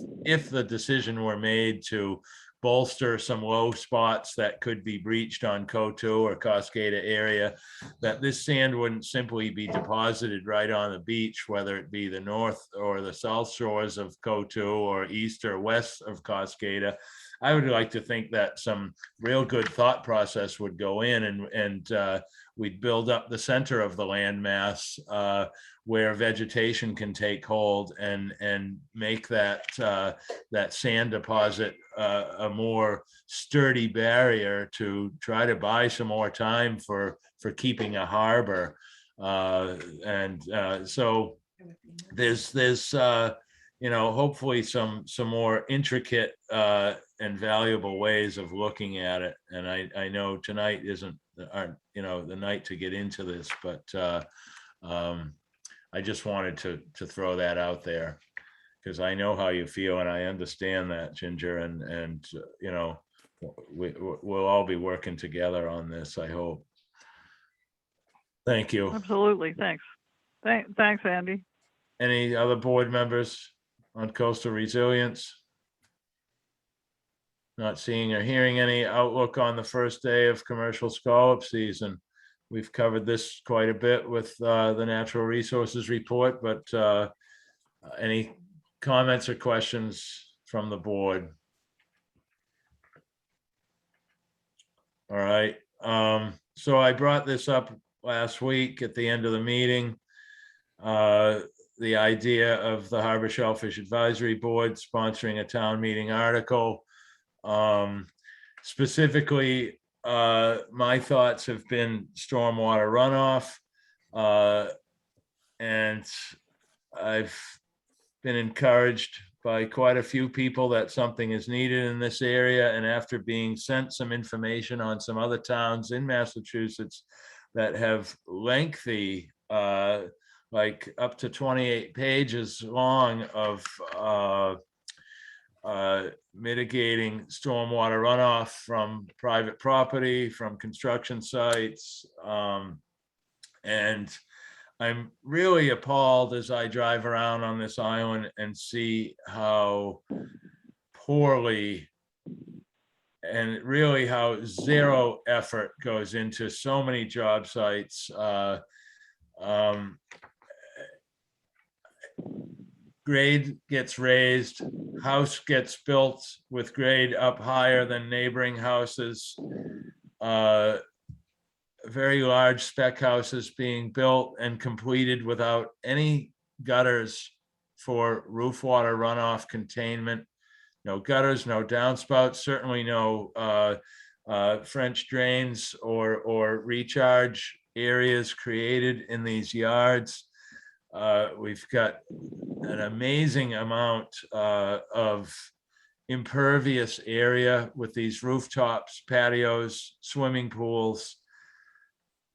the decision were made to bolster some low spots that could be breached on Cotuh or Cascada area, that this sand wouldn't simply be deposited right on the beach, whether it be the north or the south shores of Cotuh or east or west of Cascada. I would like to think that some real good thought process would go in, and we'd build up the center of the landmass where vegetation can take hold and make that sand deposit a more sturdy barrier to try to buy some more time for keeping a harbor. So there's hopefully some more intricate and valuable ways of looking at it. And I know tonight isn't the night to get into this, but I just wanted to throw that out there because I know how you feel and I understand that, Ginger, and we'll all be working together on this, I hope. Thank you. Absolutely. Thanks. Thanks, Andy. Any other board members on coastal resilience? Not seeing or hearing any. Outlook on the first day of commercial scallop season. We've covered this quite a bit with the natural resources report, but any comments or questions from the board? All right. So I brought this up last week at the end of the meeting. The idea of the Harbor Shellfish Advisory Board sponsoring a town meeting article. Specifically, my thoughts have been stormwater runoff. And I've been encouraged by quite a few people that something is needed in this area. And after being sent some information on some other towns in Massachusetts that have lengthy, like up to 28 pages long of mitigating stormwater runoff from private property, from construction sites. And I'm really appalled as I drive around on this island and see how poorly and really how zero effort goes into so many job sites. Grade gets raised, house gets built with grade up higher than neighboring houses. Very large spec houses being built and completed without any gutters for roof water runoff containment. No gutters, no downspouts, certainly no French drains or recharge areas created in these yards. We've got an amazing amount of impervious area with these rooftops, patios, swimming pools,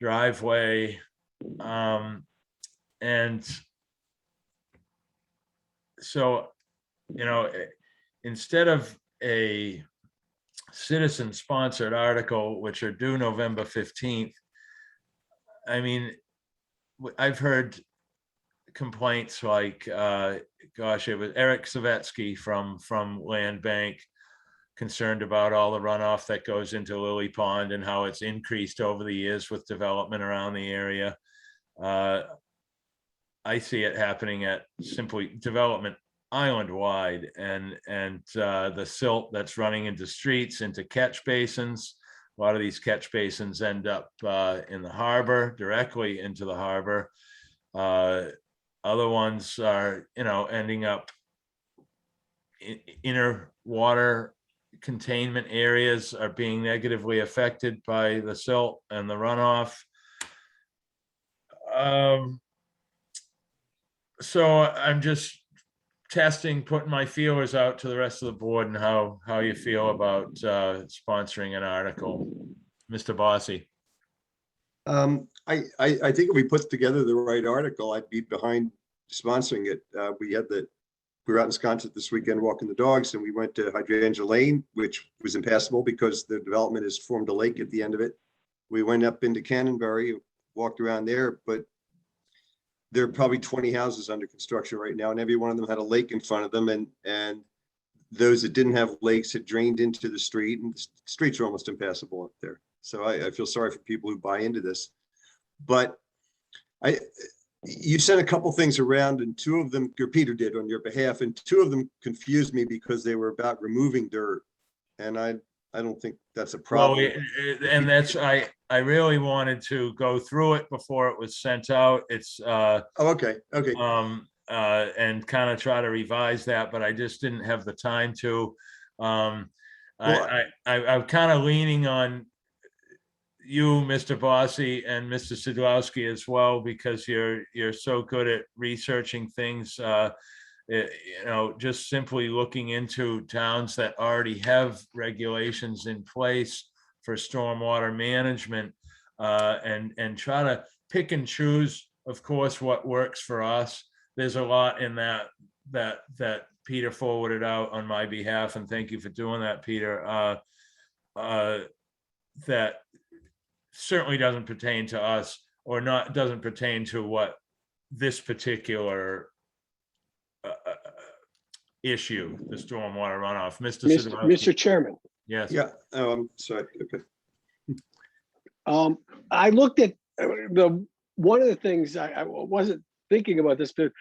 driveway. And so, instead of a citizen-sponsored article, which are due November 15th, I mean, I've heard complaints like, gosh, it was Eric Savetsky from Land Bank, concerned about all the runoff that goes into Lily Pond and how it's increased over the years with development around the area. I see it happening at simply development island-wide, and the silt that's running into streets, into catch basins. A lot of these catch basins end up in the harbor, directly into the harbor. Other ones are, ending up in inner water containment areas are being negatively affected by the silt and the runoff. So I'm just putting my feelers out to the rest of the board and how you feel about sponsoring an article. Mr. Bossy. I think if we put together the right article, I'd be behind sponsoring it. We were out in Wisconsin this weekend walking the dogs, and we went to Hydrangea Lane, which was impassable because the development has formed a lake at the end of it. We went up into Cannonberry, walked around there, but there are probably 20 houses under construction right now, and every one of them had a lake in front of them, and those that didn't have lakes had drained into the street, and the streets are almost impassable up there. So I feel sorry for people who buy into this, but you sent a couple things around, and two of them, or Peter did on your behalf, and two of them confused me because they were about removing dirt, and I don't think that's a Well, problem. and that's, I really wanted to go through it before it was sent out. It's, Oh, okay. and kind of try to revise that, but I just didn't have the time to. I'm kind of leaning on you, Mr. Bossy, and Mr. Sidlowski as well, because you're so good at researching things. Just simply looking into towns that already have regulations in place for stormwater management, and try to pick and choose, of course, what works for us. There's a lot in that Peter forwarded out on my behalf, and thank you for doing that, Peter. That certainly doesn't pertain to us, or doesn't pertain to what this particular issue, the stormwater runoff. Mr. Mr. Chairman, Yes. Yeah. Sorry. Okay. I looked at one of the things, I wasn't thinking about this, but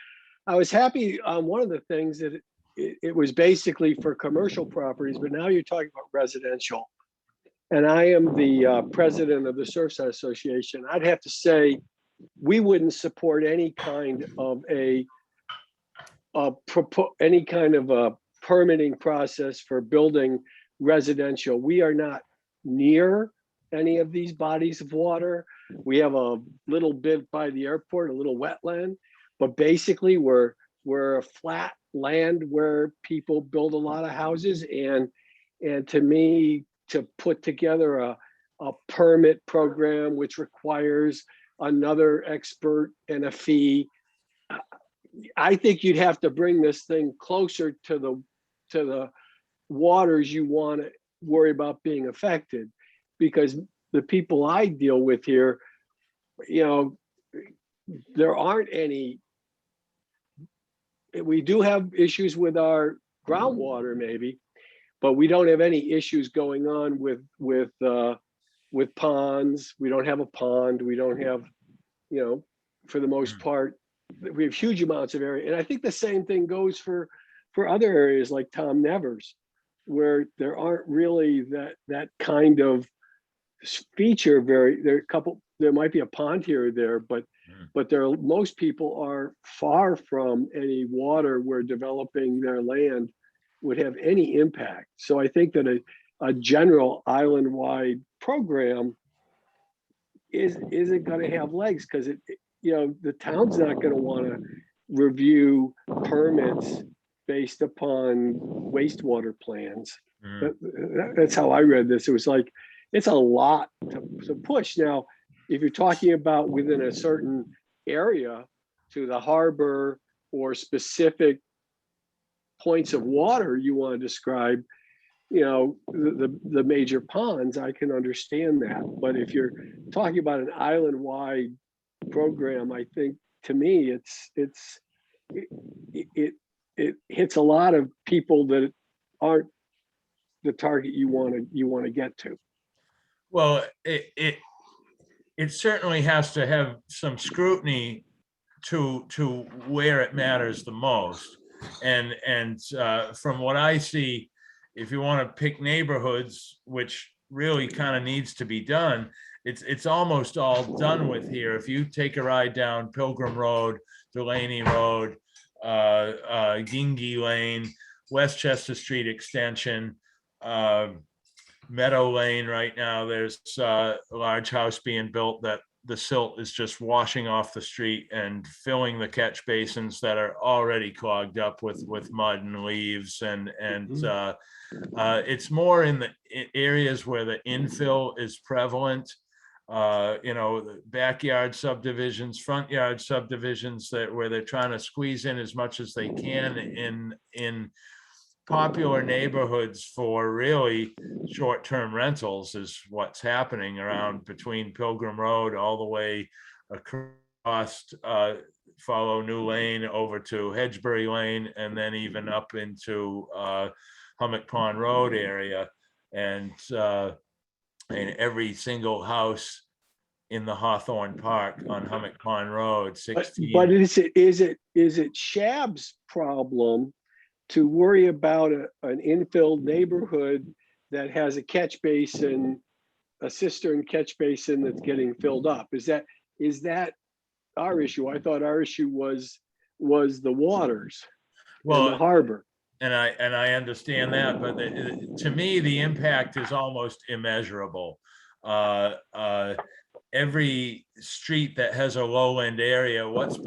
I was happy on one of the things that it was basically for commercial properties, but now you're talking about residential. And I am the president of the Surfside Association. I'd have to say, we wouldn't support any kind of a permitting process for building residential. We are not near any of these bodies of water. We have a little bit by the airport, a little wetland, but basically we're a flat land where people build a lot of houses. And to me, to put together a permit program which requires another expert and a fee, I think you'd have to bring this thing closer to the waters you want to worry about being affected, because the people I deal with here, there aren't any. We do have issues with our groundwater maybe, but we don't have any issues going on with ponds. We don't have a pond. We don't have, for the most part, we have huge amounts of area. And I think the same thing goes for other areas like Tom Nevers, where there aren't really that kind of feature. There might be a pond here or there, but most people are far from any water where developing their land would have any impact. So I think that a general island-wide program isn't going to have legs, because the town's not going to want to review permits based upon wastewater plans. That's how I read this. It was like, it's a lot to push. Now, if you're talking about within a certain area to the harbor or specific points of water you want to describe, the major ponds, I can understand that. But if you're talking about an island-wide program, I think, to me, it hits a lot of people that aren't the target you want to get to. Well, it certainly has to have some scrutiny to where it matters the most. And from what I see, if you want to pick neighborhoods, which really kind of needs to be done, it's almost all done with here. If you take a ride down Pilgrim Road, Delaney Road, Gingy Lane, Westchester Street Extension, Meadow Lane, right now there's a large house being built the silt is just washing off the street and filling the catch basins that are already clogged up with mud and leaves, and it's more in the areas where the infill is prevalent. The backyard subdivisions, front yard subdivisions, where they're trying to squeeze in as much as they can in popular neighborhoods for really short-term rentals is what's happening around between Pilgrim Road all the way across, follow New Lane over to Hedgesbury Lane, and then even up into Hummock Pond Road area. And every single house in the Hawthorne Park on Hummock Pond Road, 16. But is it Shab's problem to worry about an infilled neighborhood that has a catch basin, a cistern catch basin that's getting filled up? Is that our issue? I thought our issue was the waters, and the harbor. And I understand that, but to me, the impact is almost immeasurable. Every street that has a lowland area, what's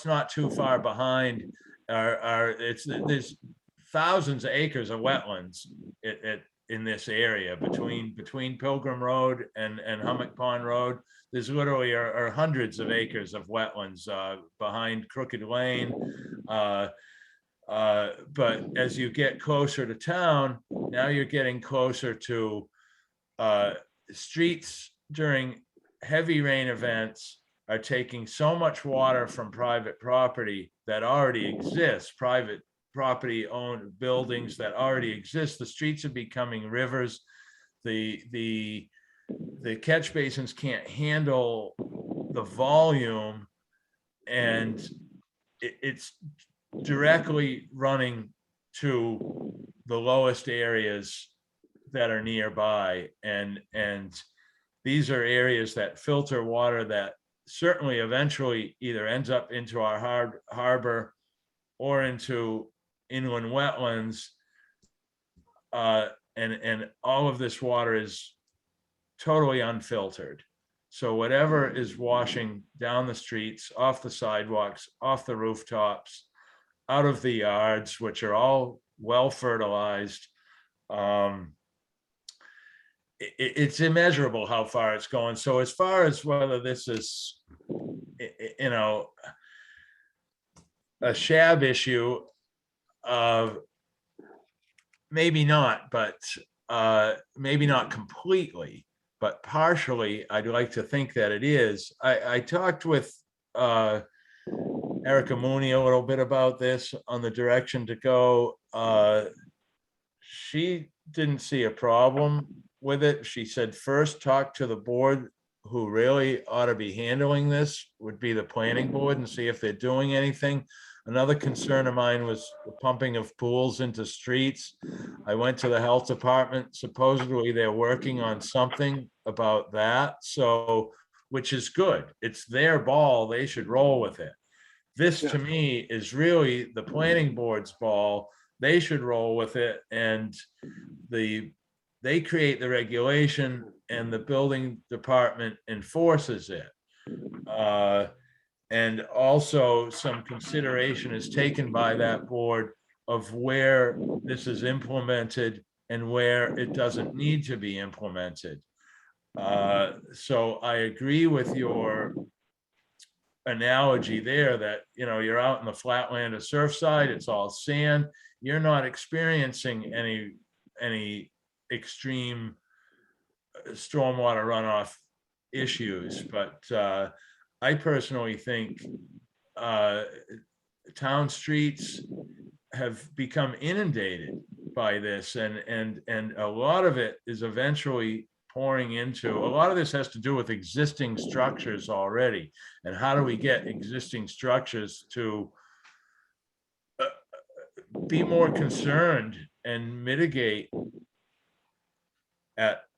not too far behind there's thousands of acres of wetlands in this area between Pilgrim Road and Hummock Pond Road. There's literally are hundreds of acres of wetlands behind Crooked Lane. But as you get closer to town, now you're getting closer to streets during heavy rain events are taking so much water from private property that already exists, private property owned buildings that already exist. The streets are becoming rivers. The catch basins can't handle the volume, and it's directly running to the lowest areas that are nearby, and these are areas that filter water that certainly eventually either ends up into our harbor or into inland wetlands, and all of this water is totally unfiltered. So whatever is washing down the streets, off the sidewalks, off the rooftops, out of the yards, which are all well fertilized, it's immeasurable how far it's going. So as far as whether this is, a Shab issue, maybe not, but maybe not completely, but partially, I'd like to think that it is. I talked with Erica Mooney a little bit about this on the direction to go. She didn't see a problem with it. She said, first talk to the board who really ought to be handling this, would be the planning board, and see if they're doing anything. Another concern of mine was the pumping of pools into streets. I went to the health department. Supposedly they're working on something about that. So, which is good. It's their ball. They should roll with it. This to me is really the planning board's ball. They should roll with it, and they create the regulation and the building department enforces it. And also some consideration is taken by that board of where this is implemented and where it doesn't need to be implemented. So I agree with your analogy there that, you're out in the flatland of Surfside, it's all sand. You're not experiencing any extreme stormwater runoff issues, but I personally think town streets have become inundated by this, and a lot of it is eventually pouring into, a lot of this has to do with existing structures already, and how do we get existing structures to be more concerned and mitigate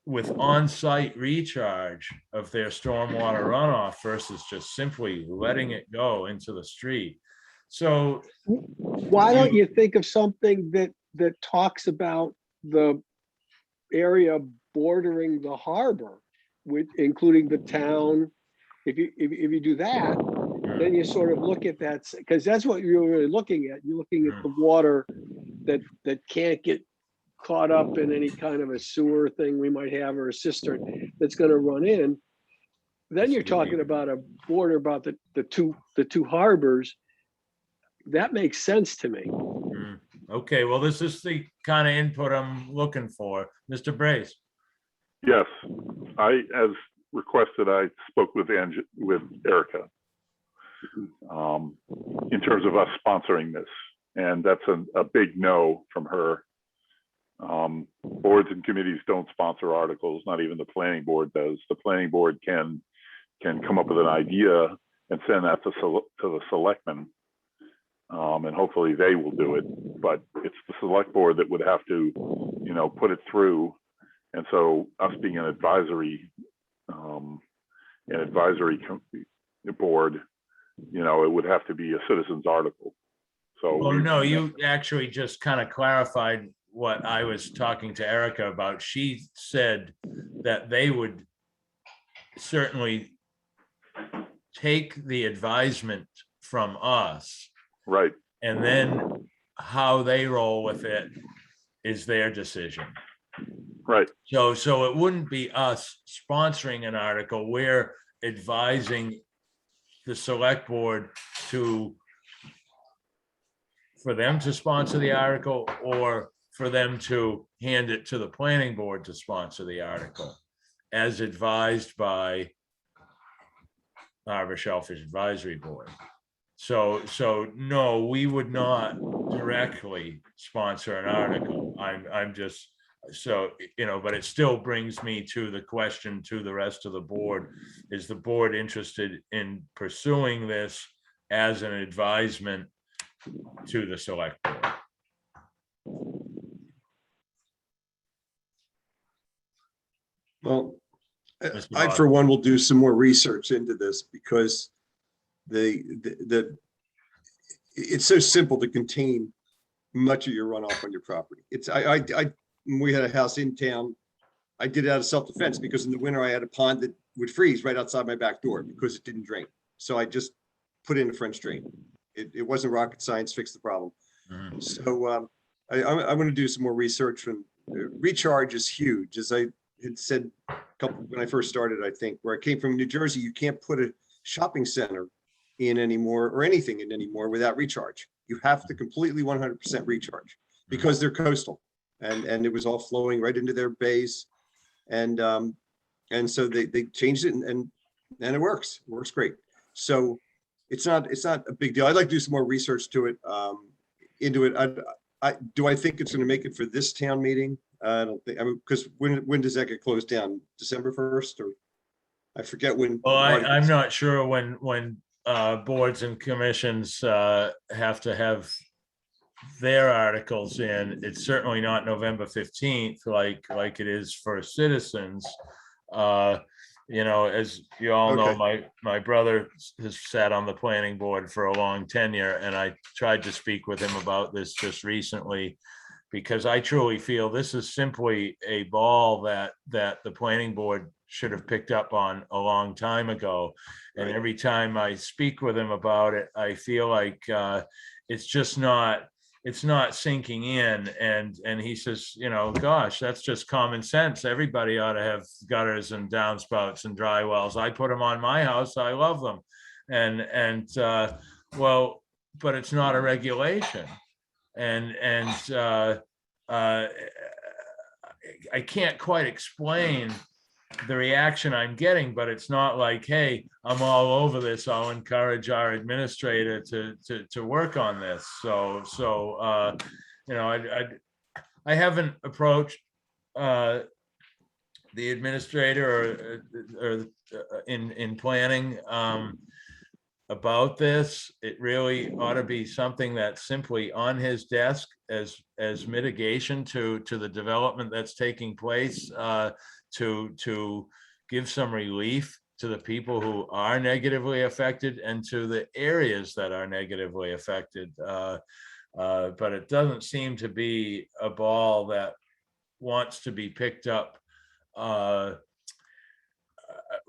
with on-site recharge of their stormwater runoff versus just simply letting it go into the street. So why don't you think of something that talks about the area bordering the harbor, with, including the town. If you do that, then you sort of look at that, because that's what you're really looking at. You're looking at the water that can't get caught up in any kind of a sewer thing we might have, or a cistern that's gonna run in. Then you're talking about a border, about the two harbors. That makes sense to me. Okay, well, this is the kind of input I'm looking for. Mr. Brace. Yes, as requested, I spoke with Erica in terms of us sponsoring this, and that's a big no from her. Boards and committees don't sponsor articles, not even the planning board does. The planning board can come up with an idea and send that to the selectmen, and hopefully they will do it. But it's the select board that would have to, put it through. And so us being an advisory board, it would have to be a citizen's article. So. Oh, no, you actually just kind of clarified what I was talking to Erica about. She said that they would certainly take the advisement from us, Right. and then how they roll with it is their decision. Right. So it wouldn't be us sponsoring an article. We're advising the select board for them to sponsor the article, or for them to hand it to the planning board to sponsor the article, as advised by Harbor Shellfish Advisory Board. So no, we would not directly sponsor an article. I'm just, but it still brings me to the question to the rest of the board: is the board interested in pursuing this as an advisement to the select board? Well, Mr. I, Bott. for one, will do some more research into this, because it's so simple to contain much of your runoff on your property. We had a house in town. I did it out of self-defense, because in the winter I had a pond that would freeze right outside my back door because it didn't drain. So I just put in a French drain. It wasn't rocket science, fixed the problem. Mhm. So I'm going to do some more research, and recharge is huge. As I had said when I first started, I think, where I came from, New Jersey, you can't put a shopping center in anymore, or anything in anymore, without recharge. You have to completely 100% recharge, because they're coastal, and it was all flowing right into their bays. And so they changed it, and it works. It works great. So it's not a big deal. I'd like to do some more research to it, into it. Do I think it's going to make it for this town meeting? I don't think. Because when does that get closed down? December 1st, or I forget when. Well, I'm not sure when boards and commissions have to have their articles in. It's certainly not November 15th like it is for citizens. As you all know, my brother has sat on the planning board for a long tenure, and I tried to speak with him about this just recently, because I truly feel this is simply a ball that the planning board should have picked up on a long time ago. And Right. every time I speak with him about it, I feel like it's not sinking in. And he says, gosh, that's just common sense. Everybody ought to have gutters and downspouts and dry wells. I put them on my house. I love them. Well, but it's not a regulation. I can't quite explain the reaction I'm getting, but it's not like, hey, I'm all over this. I'll encourage our administrator to work on this. I haven't approached the administrator or in planning about this. It really ought to be something that's simply on his desk as mitigation to the development that's taking place, to give some relief to the people who are negatively affected and to the areas that are negatively affected. But it doesn't seem to be a ball that wants to be picked up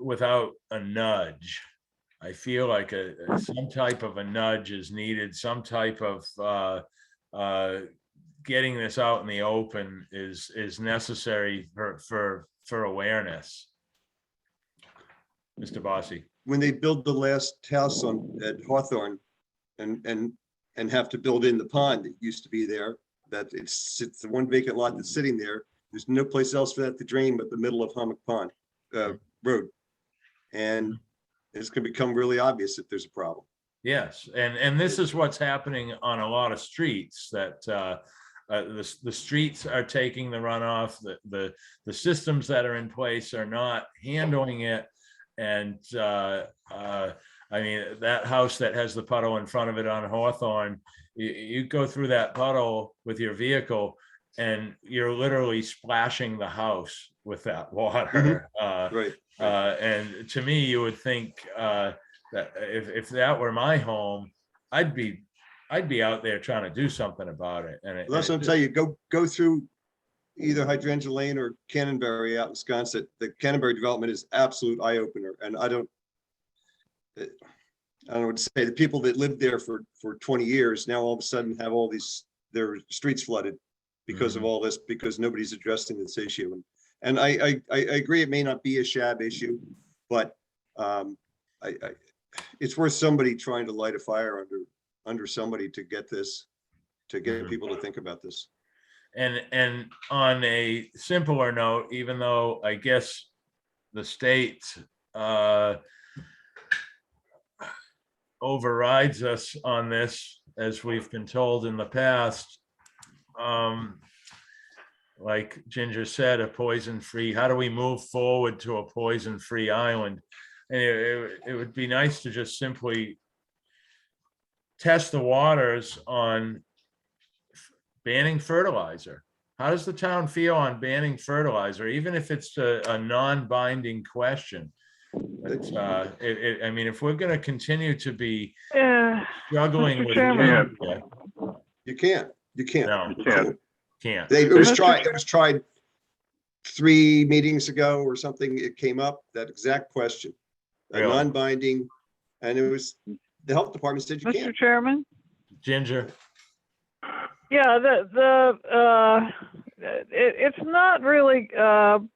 without a nudge. I feel like some type of a nudge is needed, some type of getting this out in the open is necessary for awareness. Mr. Bossy. When they build the last house at Hawthorne and have to build in the pond that used to be there, that it's the one vacant lot that's sitting there. There's no place else for that to drain but the middle of Hummock Pond Road. And it's going to become really obvious if there's a problem. Yes, and this is what's happening on a lot of streets, that the streets are taking the runoff, the systems that are in place are not handling it. And I mean, that house that has the puddle in front of it on Hawthorne, you go through that puddle with your vehicle and you're literally splashing the house with that water. Right. And to me, you would think that if that were my home, I'd be out there trying to do something about it. And Well, that's what I'm telling you. Go through either Hydrangea Lane or Cannonberry out in Wisconsin. The Cannonberry development is absolute eye opener, and I don't know what to say. The people that lived there for 20 years now all of a sudden have all their streets flooded because of all this, because nobody's addressing this issue. And I agree, it may not be a SHAB issue, but it's worth somebody trying to light a fire under somebody to get people to think about this. And on a simpler note, even though I guess the state overrides us on this, as we've been told in the past, like Ginger said, a poison-free, how do we move forward to a poison-free island? And it would be nice to just simply test the waters on banning fertilizer. How does the town feel on banning fertilizer, even if it's a non-binding question? But, I mean, if we're going to continue to be struggling Mr. with Chairman. You can't. no, can't. It was tried 3 meetings ago or something. It came up, that exact question, a Really? non-binding, and it was, the health department said you Mr. can't. Chairman? Ginger. Yeah, it's not really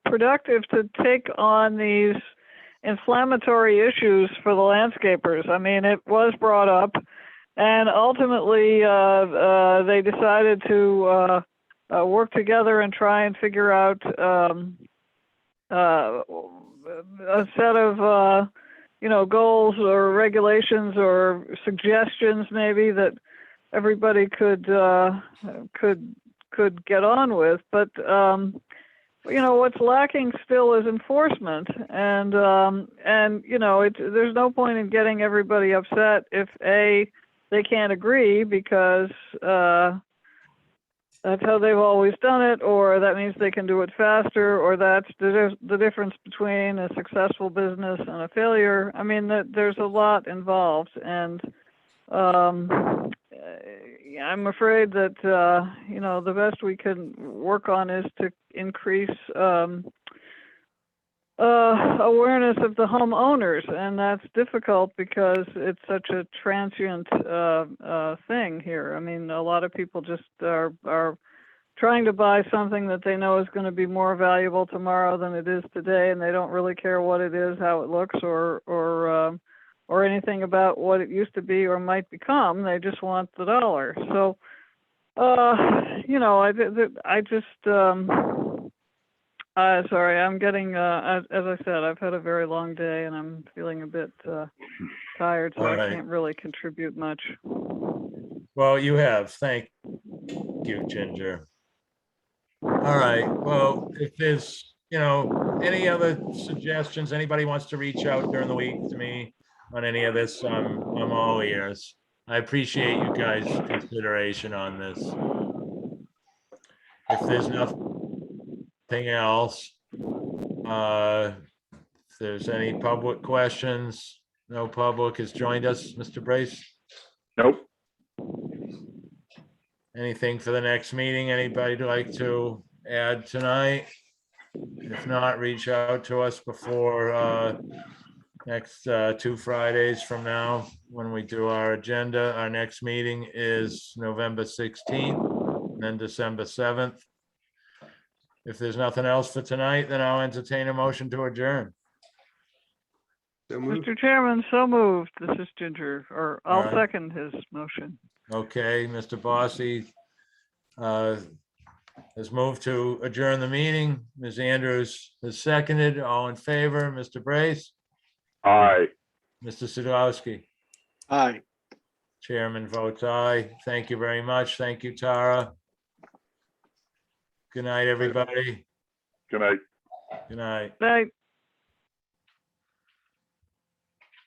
productive to take on these inflammatory issues for the landscapers. I mean, it was brought up, and ultimately they decided to work together and try and figure out a set of goals or regulations or suggestions maybe that everybody could get on with, but what's lacking still is enforcement, and there's no point in getting everybody upset if they can't agree, because that's how they've always done it, or that means they can do it faster, or that's the difference between a successful business and a failure. I mean, there's a lot involved, and I'm afraid that the best we can work on is to increase awareness of the homeowners, and that's difficult because it's such a transient thing here. I mean, a lot of people just are trying to buy something that they know is going to be more valuable tomorrow than it is today, and they don't really care what it is, how it looks, or anything about what it used to be or might become. They just want the dollar. So, I just, sorry, I'm getting, as I said, I've had a very long day and I'm feeling a bit tired, so I can't really contribute much. Well, you have. Thank you, Ginger. All right. Well, if there's, any other suggestions, anybody wants to reach out during the week to me on any of this, I'm all ears. I appreciate you guys' consideration on this. If there's nothing else, if there's any public questions, no public has joined us, Mr. Brace? Nope. Anything for the next meeting? Anybody like to add tonight? If not, reach out to us before next 2 Fridays from now when we do our agenda. Our next meeting is November 16th, and then December 7th. If there's nothing else for tonight, then I'll entertain a motion to adjourn. So moved. Mr. Chairman, so moved. This is Ginger, or I'll Alright. second his motion. Okay, Mr. Bossy has moved to adjourn the meeting. Ms. Andrews has seconded. All in favor, Mr. Brace, Aye. Mr. Sadowski. Aye. Chairman votes aye. Thank you very much. Thank you, Tara. Good night, everybody. Good night. Good night. Right.